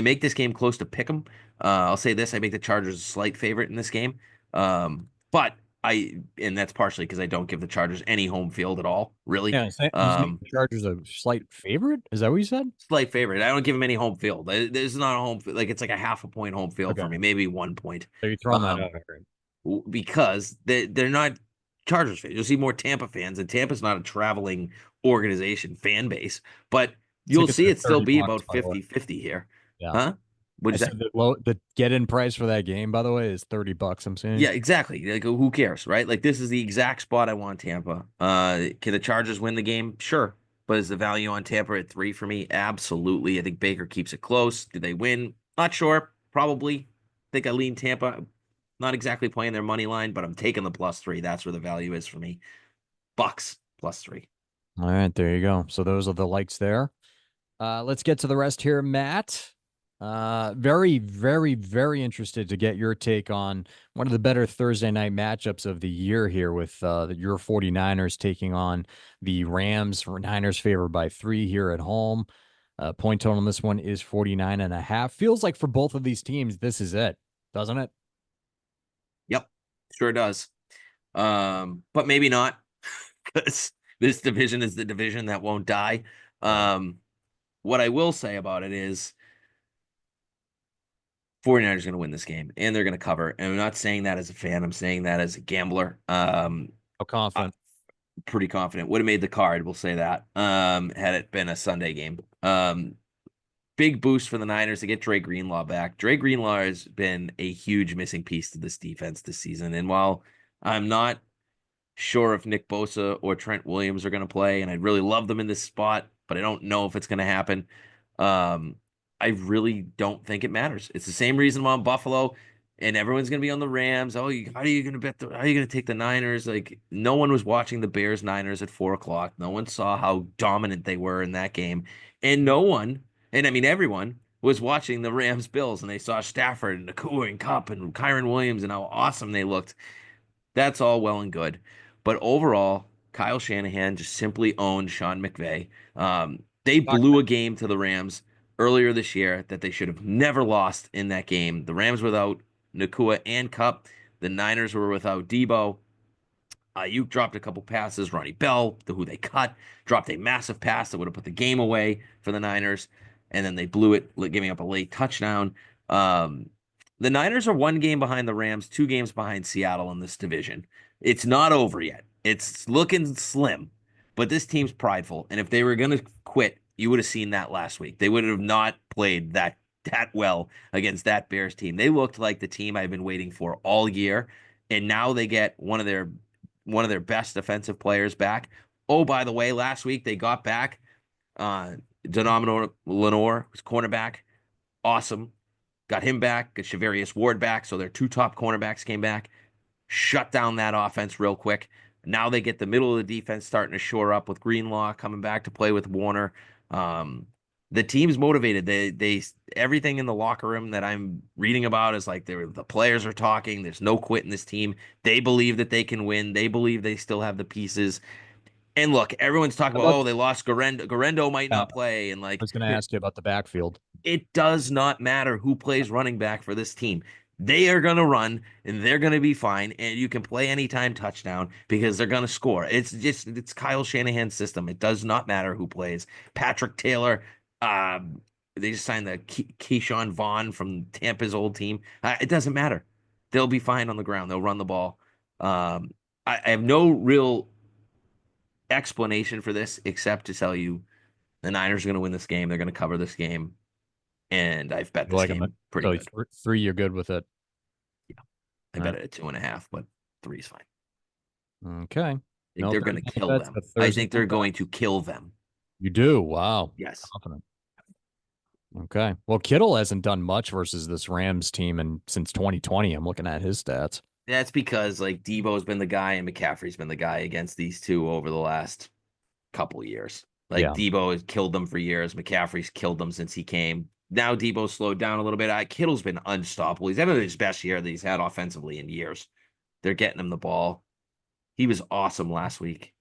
make this game close to pick 'em. I'll say this: I make the Chargers a slight favorite in this game. But and that's partially because I don't give the Chargers any home field at all, really. Yeah, you make the Chargers a slight favorite. Is that what you said? Slight favorite. I don't give them any home field. There's not a home like it's like a half a point home field Okay, for me, maybe 1 point. so you're throwing that Um, out. Right? because they're not Chargers fans. You'll see more Tampa fans, and Tampa's not a traveling organization fan base, but you'll Tickets see are it still 30 be bucks, about by the way. 50-50 here. Yeah, Huh? I What'd you say? said the get-in price for that game, by the way, is 30 bucks. I'm saying. Yeah, exactly. Like, who cares, right? Like, this is the exact spot I want Tampa. Can the Chargers win the game? Sure. But is the value on Tampa at 3 for me? Absolutely. I think Baker keeps it close. Do they win? Not sure. Probably. Think I lean Tampa. Not exactly playing their money line, but I'm taking the +3. That's where the value is for me. Bucks +3. All right, there you go. So those are the likes there. Let's get to the rest here, Matt. Very, very, very interested to get your take on one of the better Thursday night matchups of the year here with your 49ers taking on the Rams. Niners favored by 3 here at home. Point total on this one is 49.5. Feels like for both of these teams, this is it, doesn't it? Yep, sure does. But maybe not, because this division is the division that won't die. Right. What I will say about it is 49ers are going to win this game, and they're going to cover. And I'm not saying that as a fan. I'm saying that as a gambler. How I'm confident? pretty confident. Would have made the card, we'll say that, had it been a Sunday game. Big boost for the Niners to get Dre Greenlaw back. Dre Greenlaw has been a huge missing piece to this defense this season. And while I'm not sure if Nick Bosa or Trent Williams are going to play, and I'd really love them in this spot, but I don't know if it's going to happen. Um, I really don't think it matters. It's the same reason why I'm Buffalo, and everyone's going to be on the Rams. Oh, how are you going to how are you going to take the Niners? Like, no one was watching the Bears Niners at 4 o'clock. No one saw how dominant they were in that game, and no one, and I mean everyone, was watching the Rams Bills, and they saw Stafford and Nakua and Cup and Kyron Williams and how awesome they looked. That's all well and good. But overall, Kyle Shanahan just simply owned Sean McVay. They blew a game to the Rams earlier this year that they should have never lost in that game. The Rams without Nakua and Cup. The Niners were without Debo. Ayuk dropped a couple passes. Ronnie Bell, who they cut, dropped a massive pass that would have put the game away for the Niners. And then they blew it, giving up a late touchdown. The Niners are 1 game behind the Rams, 2 games behind Seattle in this division. It's not over yet. It's looking slim, but this team's prideful. And if they were going to quit, you would have seen that last week. They would have not played that well against that Bears team. They looked like the team I've been waiting for all year, and now they get one of their best defensive players back. Oh, by the way, last week they got back Denominator Lenore, who's cornerback. Awesome. Got him back, got Shavarius Ward back. So their 2 top cornerbacks came back, shut down that offense real quick. Now they get the middle of the defense starting to shore up with Greenlaw coming back to play with Warner. The team's motivated. They everything in the locker room that I'm reading about is like the players are talking. There's no quit in this team. They believe that they can win. They believe they still have the pieces. And look, everyone's talking How about, about, oh, they lost Garendo. Garendo might I not play, and like was going to ask you about the backfield. it does not matter who plays running back for this team. They are going to run and they're going to be fine. And you can play anytime touchdown because they're going to score. It's Kyle Shanahan's system. It does not matter who plays. Patrick Taylor, um, they just signed the Keyshawn Vaughn from Tampa's old team. It doesn't matter. They'll be fine on the ground. They'll run the ball. Um, I have no real explanation for this except to tell you the Niners are going to win this game. They're going to cover this game. And I've bet You this like them? game pretty So good. three, you're good with it. Yeah. I bet it at 2.5, but three is fine. Okay. I think No they're going 30 to minute kill bets, them. but I Thursday think they're night bet. going to kill them. You do. Wow. Yes. Confident. Okay. Well, Kittle hasn't done much versus this Rams team and since 2020. I'm looking at his stats. That's because like Debo's been the guy and McCaffrey's been the guy against these two over the last couple years. Like Yeah. Debo has killed them for years. McCaffrey's killed them since he came. Now Debo's slowed down a little bit. Kittle's been unstoppable. He's having his best year that he's had offensively in years. They're getting him the ball. He was awesome last week.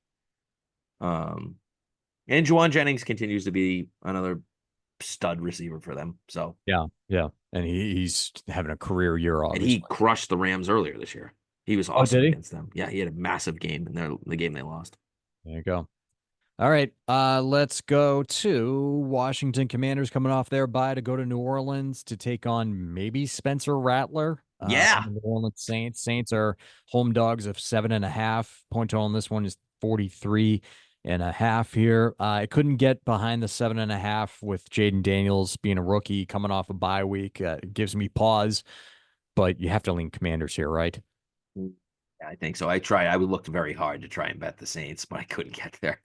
Um, and Juwan Jennings continues to be another stud receiver for them. So, Yeah. Yeah. And he's having a career year, and he obviously. crushed the Rams earlier this year. He was Oh, awesome did he? against them. Yeah, he had a massive game in the game they lost. There you go. All right, let's go to Washington Commanders coming off their bye to go to New Orleans to take on maybe Spencer Rattler Yeah. and the New Orleans Saints. Saints are home dogs of 7.5. Point total on this one is 43.5 here. I couldn't get behind the 7.5 with Jaden Daniels being a rookie coming off a bye week. It gives me pause, but you have to lean Commanders here, right? Yeah, I think so. I would look very hard to try and bet the Saints, but I couldn't get there.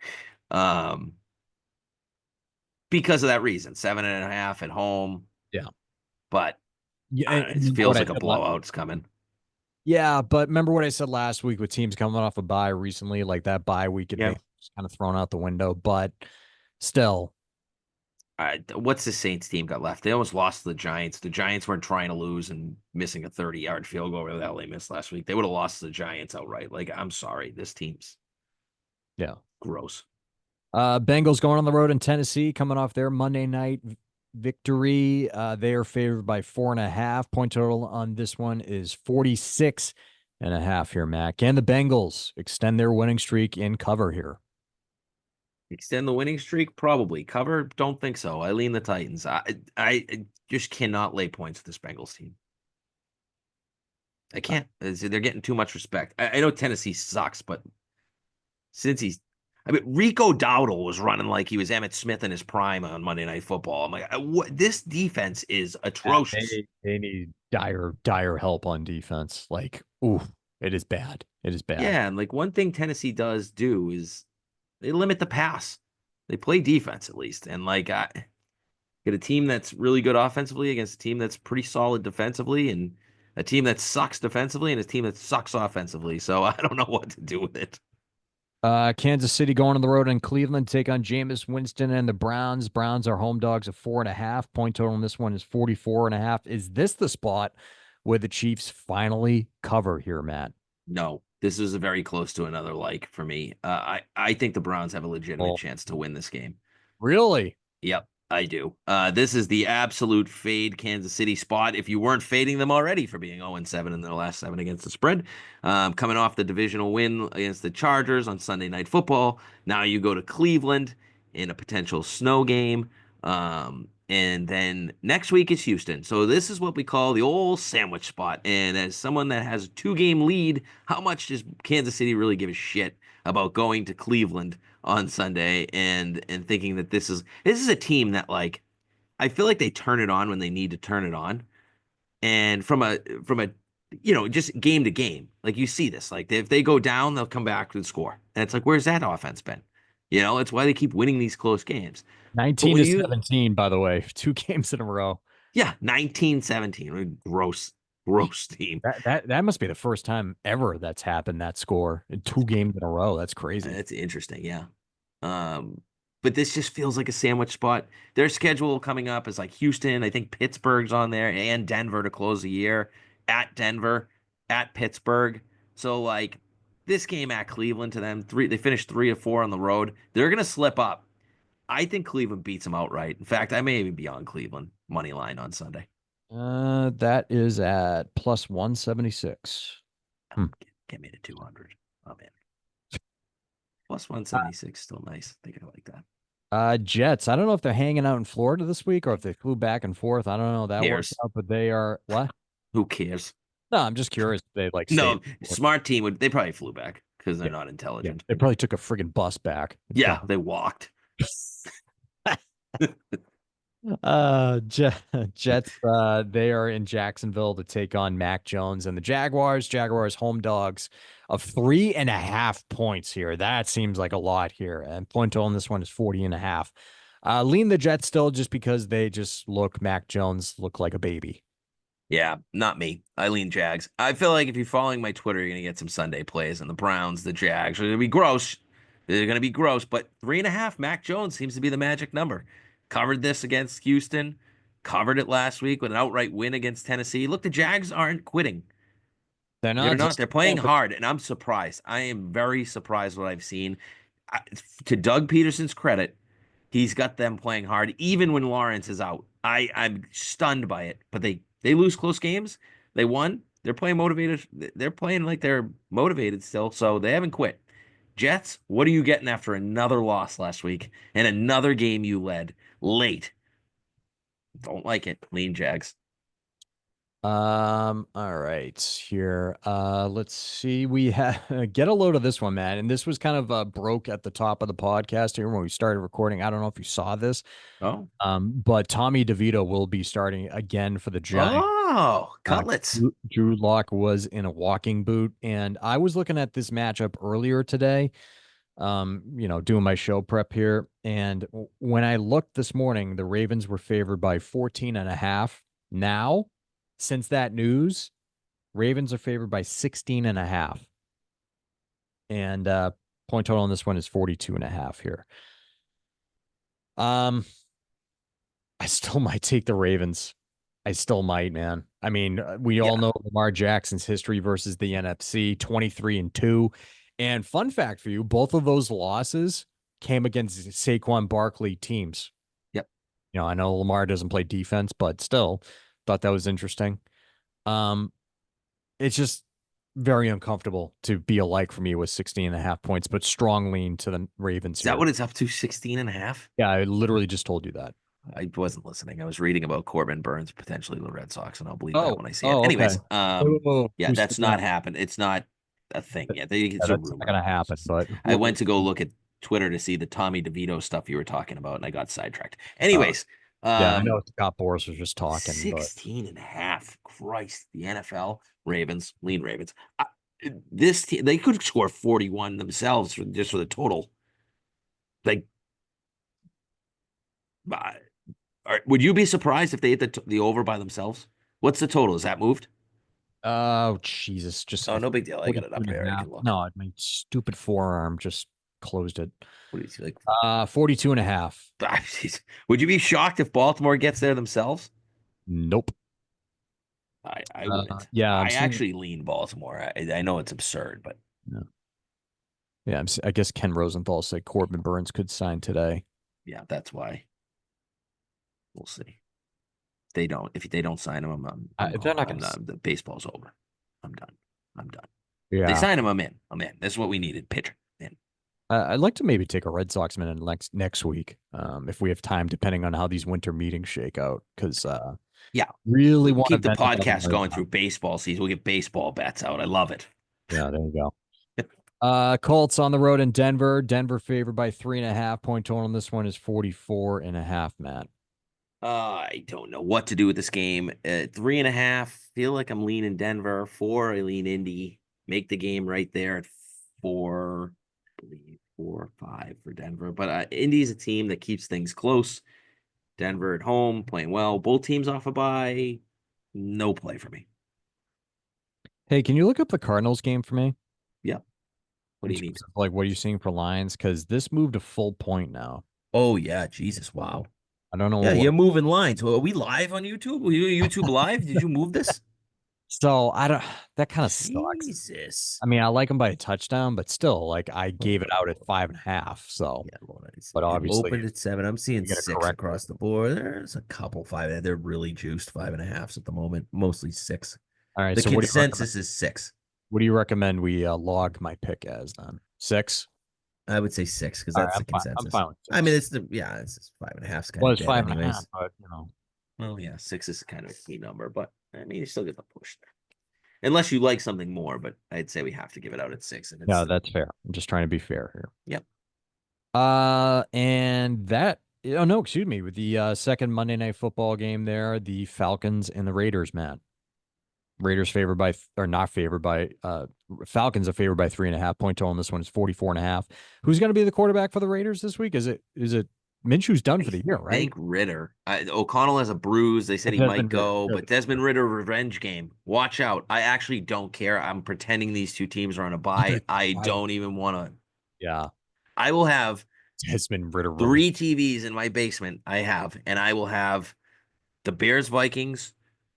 Um, because of that reason. 7.5 at home. Yeah. But Yeah, I don't know, and it remember what feels I like a said blowout's coming. Yeah, but remember what I said last week with teams coming off a bye recently, like that bye week Yeah. advantage is kind of thrown out the window, but still, What's the Saints team got left? They almost lost to the Giants. The Giants weren't trying to lose and missing a 30-yard field goal where the hell they missed last week. They would have lost to the Giants outright. Like, I'm sorry. This team's yeah. gross. Bengals going on the road in Tennessee, coming off their Monday night victory. They are favored by 4.5. Point total on this one is 46.5 here, Mac. Can the Bengals extend their winning streak in cover here? Extend the winning streak? Probably. Cover? Don't think so. I lean the Titans. I just cannot lay points with this Bengals team. I can't. They're getting too much respect. I know Tennessee sucks, but since I mean, Rico Dowdle was running like he was Emmett Smith in his prime on Monday Night Football. I'm like, what? This defense is atrocious. They need dire help on defense. Like, ooh, it is bad. It is bad. Yeah, and like one thing Tennessee does do is they limit the pass. They play defense at least, and like I get a team that's really good offensively against a team that's pretty solid defensively, and a team that sucks defensively and a team that sucks offensively. So I don't know what to do with it. Kansas City going on the road in Cleveland, take on Jameis Winston and the Browns. Browns are home dogs of 4.5. Point total in this one is 44.5. Is this the spot where the Chiefs finally cover here, Matt? No, this is very close to another like for me. I think the Browns have a legitimate Oh, chance to win this game. really? Yep, I do. This is the absolute fade Kansas City spot. If you weren't fading them already for being 0-7 in their last seven against the spread, coming off the divisional win against the Chargers on Sunday Night Football, now you go to Cleveland in a potential snow game. And then next week is Houston. So this is what we call the old sandwich spot. And as someone that has a 2-game lead, how much does Kansas City really give a shit about going to Cleveland on Sunday and thinking that this is a team that like I feel like they turn it on when they need to turn it on. And from a just game to game, like you see this, like if they go down, they'll come back and score. And it's like, where's that offense been? It's why they keep winning these close games. But 19 when to you 17, by the way, 2 games in a row. Yeah, 19-17. Gross team. That must be the first time ever that's happened, that score in 2 games in a row. That's crazy. That's interesting, yeah. Um, but this just feels like a sandwich spot. Their schedule coming up is like Houston. I think Pittsburgh's on there and Denver to close the year. At Denver, at Pittsburgh. So like this game at Cleveland to them, they finished 3-4 on the road. They're gonna slip up. I think Cleveland beats them outright. In fact, I may even be on Cleveland money line on Sunday. That is at plus 176. Oh, Hmm. get me to 200. Oh man, plus 176 still nice. I think I like that. Jets. I don't know if they're hanging out in Florida this week or if they flew back and forth. I don't know. That worked Cares? out, but they are what? Who cares? No, I'm just curious if they like stayed No, in Florida. smart team would. They probably flew back because they're Yeah, not yeah. intelligent. They probably took a friggin' bus back. Yeah, Dumb. they walked. Je- Jets, they are in Jacksonville to take on Mac Jones and the Jaguars. Jaguars home dogs of 3.5 points here. That seems like a lot here. And point total on this one is 40.5. Lean the Jets still just because they just look, Mac Jones look like a baby. Yeah, not me. I lean Jags. I feel like if you're following my Twitter, you're gonna get some Sunday plays, and the Browns, the Jags are gonna be gross. They're gonna be gross, but 3.5. Mac Jones seems to be the magic number. Covered this against Houston, covered it last week with an outright win against Tennessee. Look, the Jags aren't quitting. They're They're not not. just, They're playing hard, and I'm surprised. I am very surprised what I've seen. I, to Doug Peterson's credit, he's got them playing hard, even when Lawrence is out. I'm stunned by it. But they lose close games. They won. They're playing motivated. They're playing like they're motivated still, so they haven't quit. Jets, what are you getting after another loss last week and another game you led late? Don't like it. Lean Jags. all right, here. Let's see. We have get a load of this one, man. And this was kind of broke at the top of the podcast here when we started recording. I don't know if you saw this. Oh, But Tommy DeVito will be starting again for the Giants. oh, cutlets. Drew Lock was in a walking boot, and I was looking at this matchup earlier today. Doing my show prep here, and when I looked this morning, the Ravens were favored by 14.5. Now, since that news, Ravens are favored by 16.5. And point total on this one is 42.5 here. Um, I still might take the Ravens. I still might, man. I mean, we all Yeah. know Lamar Jackson's history versus the NFC, 23-2. And fun fact for you, both of those losses came against Saquon Barkley teams. Yep. I know Lamar doesn't play defense, but still thought that was interesting. Um, it's just very uncomfortable to be alike for me with 16.5 points, but strong lean to the Ravens Is that here. what it's up to? 16.5? Yeah, I literally just told you that. I wasn't listening. I was reading about Corbin Burns, potentially the Red Sox, and I'll believe that Oh, when I see it. oh, okay. Anyways, yeah, Who's that's not happened. It's not a thing yet. Yeah, It's a that's not rumor. gonna happen, but I went to go look at Twitter to see the Tommy DeVito stuff you were talking about, and I got sidetracked. Anyways, yeah, I know um, Scott Boris was just talking, but 16.5. Christ, the NFL, Ravens, lean Ravens. This team, they could score 41 themselves just for the total. Like, uh, would you be surprised if they hit the over by themselves? What's the total? Is that moved? oh Jesus, just Oh, no big deal. I got it 42 up and here. a I half. can look. No, my stupid forearm just closed it. What do you see? Like, 42 and a half. would you be shocked if Baltimore gets there themselves? Nope. I wouldn't. Yeah, I'm I seeing. actually lean Baltimore. I know it's absurd, but Yeah, yeah, I guess Ken Rosenthal said Corbin Burns could sign today. yeah, that's why. We'll see. They don't. If they don't sign him, They're not I'm going to. not. The baseball's over. I'm done. I'm done. They Yeah, sign him. I'm in. I'm in. This is what we needed. Pitcher. In. I'd like to maybe take a Red Sox minute next week, if we have time, depending on how these winter meetings shake out. Because Yeah. really We can want to keep the vent about them podcast right going now. through baseball season. We'll get baseball bets out. I love it. Yeah, there you go. Colts on the road in Denver. Denver favored by 3.5. Point total on this one is 44.5, Matt. I don't know what to do with this game. 3.5. Feel like I'm leaning Denver. 4. I lean Indy. Make the game right there at 4. I believe 4 or 5 for Denver. But Indy's a team that keeps things close. Denver at home playing well. Both teams off a bye. No play for me. Hey, can you look up the Cardinals game for me? Yep. What In do you need? terms of like what are you seeing for lines? Because this moved a full point now. Oh yeah, Jesus, wow. I don't know Yeah, what. you're moving lines. Well, are we live on YouTube? Were you YouTube live? Did you move this? So I don't. That kind of sucks. Jesus. I mean, I like him by a touchdown, but still, like I Hold gave it on, out hold at on. 5.5. So, Yeah, hold on. but It obviously, opened at 7. I'm seeing you got to 6 correct it. across the board. There's a couple five. They're really juiced 5.5s at the moment. Mostly 6. All right. The So, what do you recommend? consensus is 6. What do you recommend we log my pick as then? 6. I would say 6 because All right. that's the I'm consensus. fine with I mean, 6. it's just 5.5 is kind Well, of it's dead, 5.5, anyways. but you know. Well, yeah, 6 is kind of a key number, but I mean, you still get the push there. Unless you like something more, but I'd say we have to give it out at 6. And No, it's, that's fair. I'm just trying to be fair here. yep. And that, oh no, excuse me, with the second Monday Night Football game there, the Falcons and the Raiders, Matt. Raiders favored by, or not favored by, Falcons are favored by 3.5. Point total on this one is 44.5. Who's going to be the quarterback for the Raiders this week? Is it Minshew's done for I the year, right? think Ritter. O'Connell has a bruise. They said he might Desmond go, Ridder. but Desmond Ritter revenge game. Watch out. I actually don't care. I'm pretending these two teams are on a bye. I don't even want to. Yeah, I will have Desmond Ritter revenge. 3 TVs in my basement. I have, and I will have the Bears Vikings.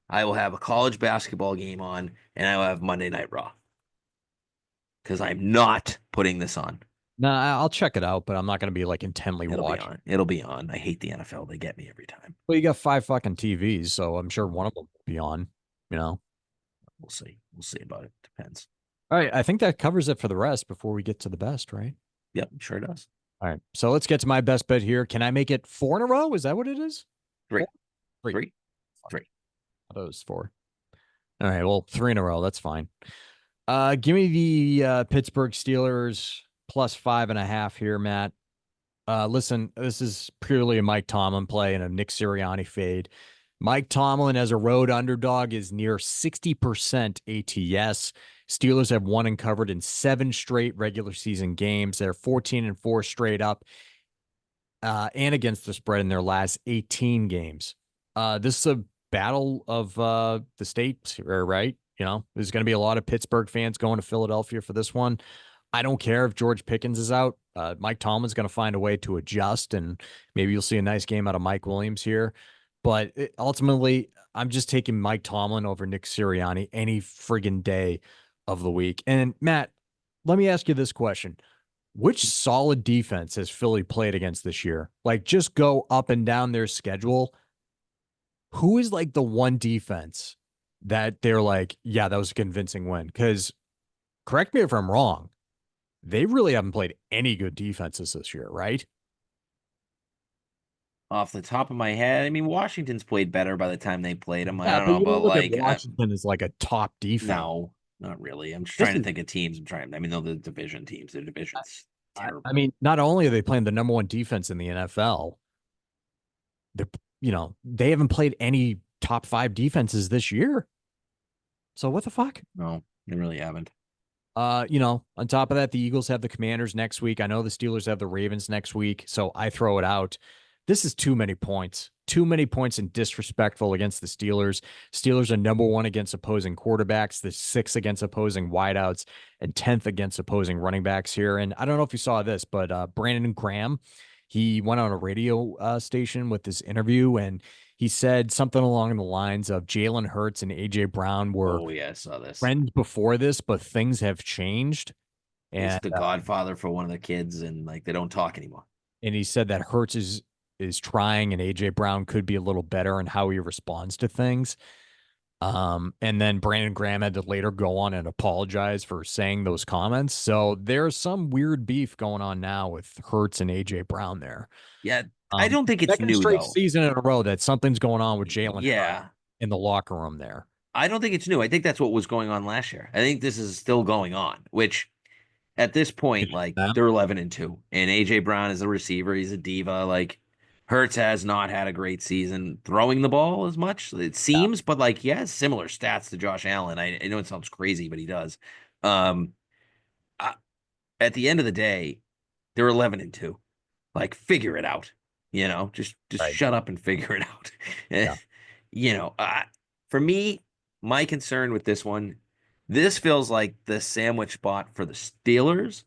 I will have a college basketball game on, and I will have Monday Night Raw because I'm not putting this on. No, I'll check it out, but I'm not going to be like intently It'll be watching. on. It'll be on. I hate the NFL. They get me every time. Well, you got 5 fucking TVs, so I'm sure one of them will be on, you know. We'll see. We'll see about it. Depends. All right, I think that covers it for the rest before we get to the best, right? Yep, sure does. All right, so let's get to my best bet here. Can I make it 4 in a row? Is that what it is? Three, Four? Three. three, three. I thought it was 4. All right, well, 3 in a row. That's fine. Give me the Pittsburgh Steelers plus 5.5 here, Matt. Listen, this is purely a Mike Tomlin play and a Nick Sirianni fade. Mike Tomlin as a road underdog is near 60% ATS. Steelers have won and covered in 7 straight regular season games. They're 14-4 straight up and against the spread in their last 18 games. This is a battle of the states, right? You know, there's going to be a lot of Pittsburgh fans going to Philadelphia for this one. I don't care if George Pickens is out. Mike Tomlin's going to find a way to adjust, and maybe you'll see a nice game out of Mike Williams here. But ultimately, I'm just taking Mike Tomlin over Nick Sirianni any friggin' day of the week. And Matt, let me ask you this question. Which solid defense has Philly played against this year? Like, just go up and down their schedule. Who is like the one defense that they're like, yeah, that was a convincing win? Because correct me if I'm wrong, they really haven't played any good defenses this year, right? Off the top of my head, I mean, Washington's played better by the time they played them. I Yeah, don't but know, you but don't look at like, Washington as like a top defense. no, not really. I'm just This trying to is, think of teams. I mean, though the division teams, their division's I terrible. mean, not only are they playing the number one defense in the NFL, they're, they haven't played any top 5 defenses this year. So what the fuck? No, they really haven't. On top of that, the Eagles have the Commanders next week. I know the Steelers have the Ravens next week, so I throw it out. This is too many points. Too many points and disrespectful against the Steelers. Steelers are number 1 against opposing quarterbacks, the 6th against opposing wideouts, and 10th against opposing running backs here. And I don't know if you saw this, but Brandon Graham, he went on a radio station with this interview, and he said something along the lines of Jalen Hurts and AJ Brown were Oh yeah, I saw this. friends before this, but things have changed. He's And the godfather for one of the kids, and like they don't talk anymore. and he said that Hurts is trying, and AJ Brown could be a little better in how he responds to things. And then Brandon Graham had to later go on and apologize for saying those comments. So there's some weird beef going on now with Hurts and AJ Brown there. Yeah, I don't think it's Second new straight though. season in a row that something's going on with Jalen Hurts Yeah, in the locker room there. I don't think it's new. I think that's what was going on last year. I think this is still going on, which at this point, like Yeah. they're 11-2, and AJ Brown is a receiver. He's a diva. Like Hertz has not had a great season throwing the ball as much, it seems, but like he has similar stats to Josh Allen. I know it sounds crazy, but he does. Um, I, at the end of the day, they're 11-2. Like figure it out, just Right. shut up and figure it out. Yeah. you know, uh, for me, my concern with this one, this feels like the sandwich spot for the Steelers,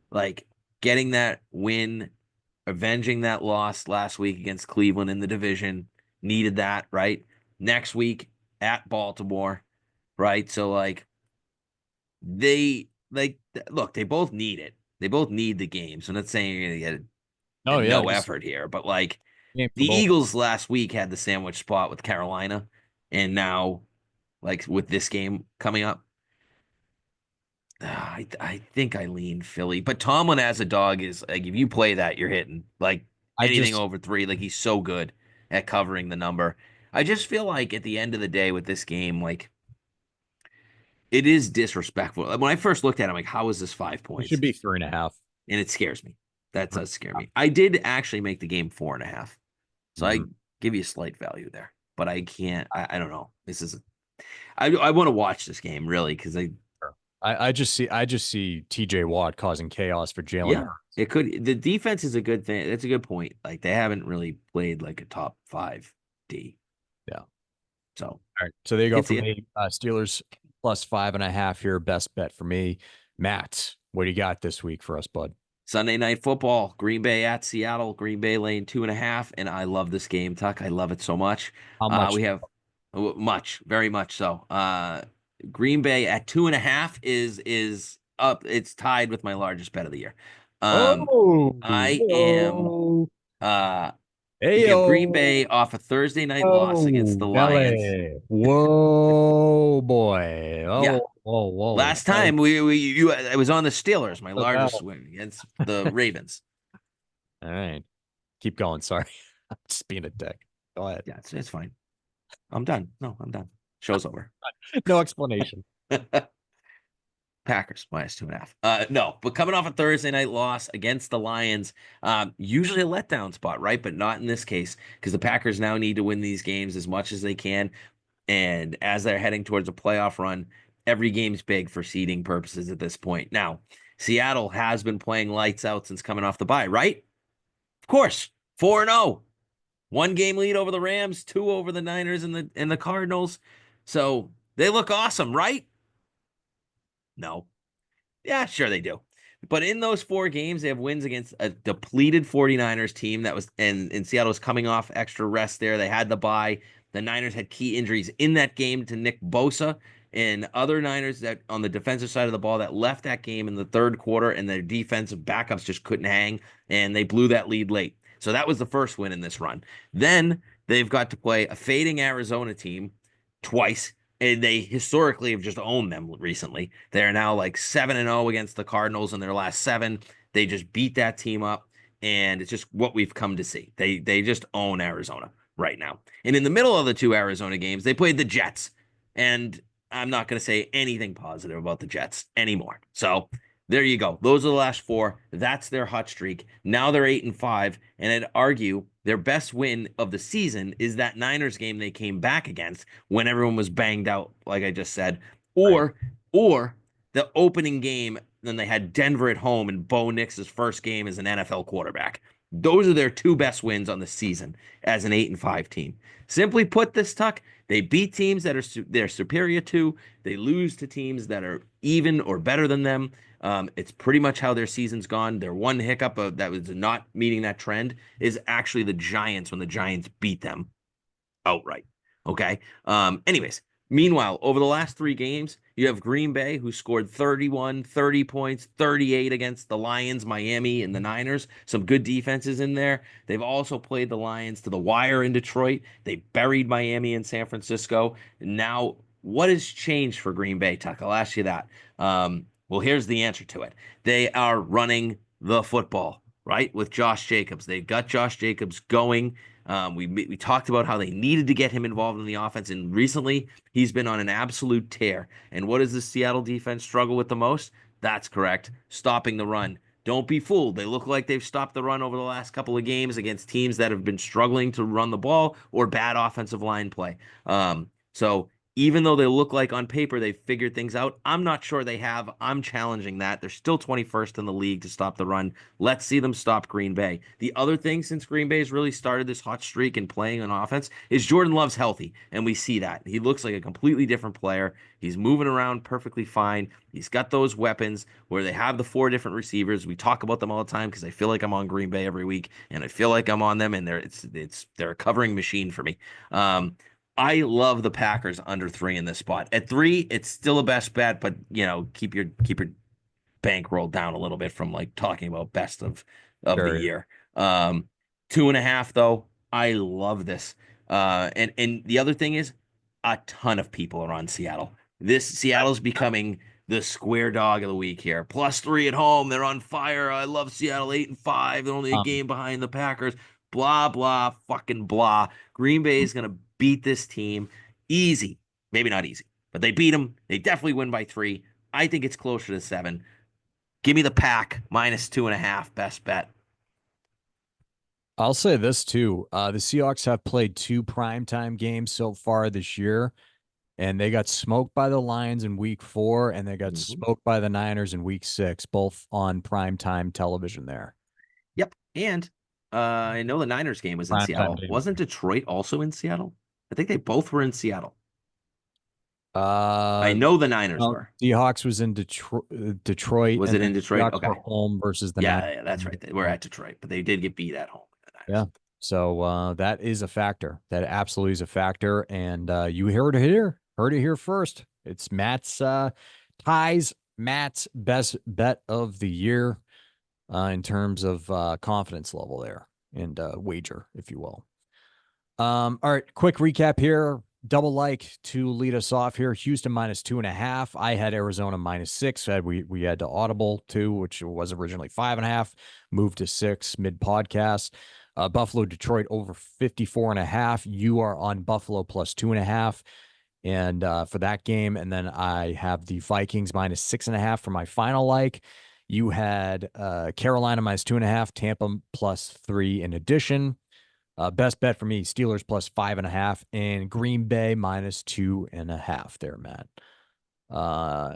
like getting that win, avenging that loss last week against Cleveland in the division, needed that, right? Next week at Baltimore. right? So like look, they both need it. They both need the game. So I'm not saying you're gonna Oh get yeah, no just effort here, but like game the for both. Eagles last week had the sandwich spot with Carolina, and now like with this game coming up, I think I lean Philly. But Tomlin as a dog is like if you play that, you're hitting like I anything just over three. Like he's so good at covering the number. I just feel like at the end of the day with this game, like it is disrespectful. When I first looked at it, I'm like, how is this five it should points? be 3.5. And it scares me. That Three does scare and me. I did actually make the game 4.5. a So half. I Mhm. give you a slight value there. But I can't I don't know. This is I want to watch this game really because I Sure. I just see TJ Watt causing chaos for Jalen yeah, Hurts. it could the defense is a good thing. That's a good point. Like they haven't really played like a top five D. Yeah. All So right. So there you I go can for see it. me. Steelers plus 5.5 here. Best bet for me. Matt, what do you got this week for us, bud? Sunday night football, Green Bay at Seattle, Green Bay laying 2.5. And I love this game, Tuck. I love it so much. How much? We have much, very much so. Green Bay at 2.5 is up. It's tied with my largest bet of the year. Um, Oh, I am whoa. we Hey, have Green oh, Bay off a Thursday night loss against oh, the Lions. belly. Whoa, boy. Yeah, Oh, whoa, whoa. last Belly. time we you I was on the Steelers, my The largest bell. win against the Ravens. All right. Keep going. Sorry. I'm just being a dick. Go ahead. Yeah, it's fine. I'm done. No, I'm done. Show's over. No explanation. Packers -2.5. No, but coming off a Thursday night loss against the Lions, usually a letdown spot, right? But not in this case because the Packers now need to win these games as much as they can. And as they're heading towards a playoff run, every game's big for seeding purposes at this point. Now, Seattle has been playing lights out since coming off the bye, right? Of course, 4-0. One game lead over the Rams, two over the Niners and the Cardinals. So they look awesome, right? No. Yeah, sure they do. But in those four games, they have wins against a depleted 49ers team that was and Seattle was coming off extra rest there. They had the bye. The Niners had key injuries in that game to Nick Bosa and other Niners that on the defensive side of the ball that left that game in the third quarter, and their defensive backups just couldn't hang, and they blew that lead late. So that was the first win in this run. Then they've got to play a fading Arizona team twice, and they historically have just owned them recently. They're now like 7-0 against the Cardinals in their last seven. They just beat that team up, and it's just what we've come to see. They just own Arizona right now. And in the middle of the two Arizona games, they played the Jets, and I'm not going to say anything positive about the Jets anymore. So there you go. Those are the last four. That's their hot streak. Now they're 8-5, and I'd argue their best win of the season is that Niners game they came back against when everyone was banged out, like I just said, Right. or the opening game. Then they had Denver at home and Bo Nix's first game as an NFL quarterback. Those are their two best wins on the season as an 8-5 team. Simply put, this Tuck, they beat teams that they're superior to. They lose to teams that are even or better than them. It's pretty much how their season's gone. Their one hiccup that was not meeting that trend is actually the Giants when the Giants beat them outright. Okay. Anyways, meanwhile, over the last three games, you have Green Bay, who scored 31, 30 points, 38 against the Lions, Miami, and the Niners. Some good defenses in there. They've also played the Lions to the wire in Detroit. They buried Miami and San Francisco. Now, what has changed for Green Bay, Tuck? I'll ask you that. Well, here's the answer to it. They are running the football, right? With Josh Jacobs. They've got Josh Jacobs going. We talked about how they needed to get him involved in the offense, and recently he's been on an absolute tear. And what does the Seattle defense struggle with the most? That's correct, stopping the run. Don't be fooled. They look like they've stopped the run over the last couple of games against teams that have been struggling to run the ball or bad offensive line play. So even though they look like on paper they've figured things out, I'm not sure they have. I'm challenging that. They're still 21st in the league to stop the run. Let's see them stop Green Bay. The other thing since Green Bay's really started this hot streak and playing on offense is Jordan Love's healthy, and we see that. He looks like a completely different player. He's moving around perfectly fine. He's got those weapons where they have the four different receivers. We talk about them all the time because I feel like I'm on Green Bay every week, and I feel like I'm on them, and they're a covering machine for me. I love the Packers under 3 in this spot. At 3, it's still a best bet, but keep your bankroll down a little bit from like talking about best of the Sure. year. Um, 2.5 though, I love this. And the other thing is, a ton of people are on Seattle. This Seattle's becoming the square dog of the week here. +3 at home, they're on fire. I love Seattle 8-5. They're only a Um, game behind the Packers. Blah blah fucking blah. Green Bay is gonna beat this team easy. Maybe not easy, but they beat them. They definitely win by 3. I think it's closer to 7. Give me the pack -2.5. Best bet. I'll say this too. The Seahawks have played 2 primetime games so far this year, and they got smoked by the Lions in week 4, and they got Mhm. smoked by the Niners in week 6, both on primetime television there. Yep. And I know the Niners game was in Primetime Seattle. game. Wasn't Detroit also in Seattle? I think they both were in Seattle. I Uh, know the Niners no, were. Seahawks was in Detroit, Was and it then in the Detroit? Seahawks Okay. were home versus the Niners. Yeah, that's right. They were at Detroit, but they did get beat at home. The Yeah. Niners. So that is a factor. That absolutely is a factor. And you heard it here. Heard it here first. It's Matt's best bet of the year in terms of confidence level there and wager, if you will. All right, quick recap here. Double like to lead us off here. Houston -2.5. I had Arizona -6. We had to audible too, which was originally 5.5, moved to 6 mid podcast. Buffalo Detroit over 54.5. You are on Buffalo +2.5. And for that game, and then I have the Vikings -6.5 for my final like. You had Carolina -2.5, Tampa +3 in addition. Best bet for me, Steelers +5.5, and Green Bay -2.5 there, Matt.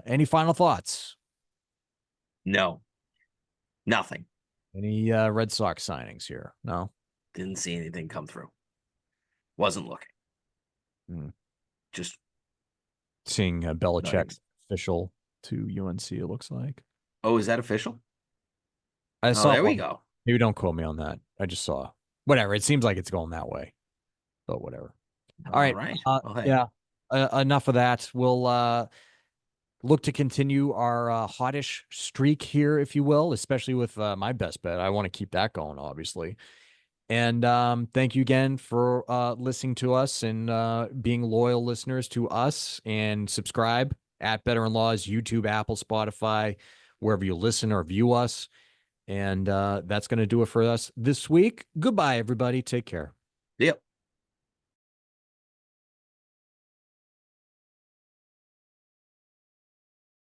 Any final thoughts? No, nothing. Any Red Sox signings here? No? Didn't see anything come through. Wasn't looking. Hmm. Just Seeing not even. Belichick official to UNC, it looks like. Oh, is that official? I Oh, saw there we one. go. Maybe don't quote me on that. I just saw. Whatever. It seems like it's going that way, but whatever. All All right. right. Well, hey. Yeah. Enough of that. We'll look to continue our hottish streak here, if you will, especially with my best bet. I want to keep that going, obviously. And thank you again for listening to us and being loyal listeners to us. And subscribe at Better in Laws, YouTube, Apple, Spotify, wherever you listen or view us. And that's going to do it for us this week. Goodbye, everybody. Take care. Yep.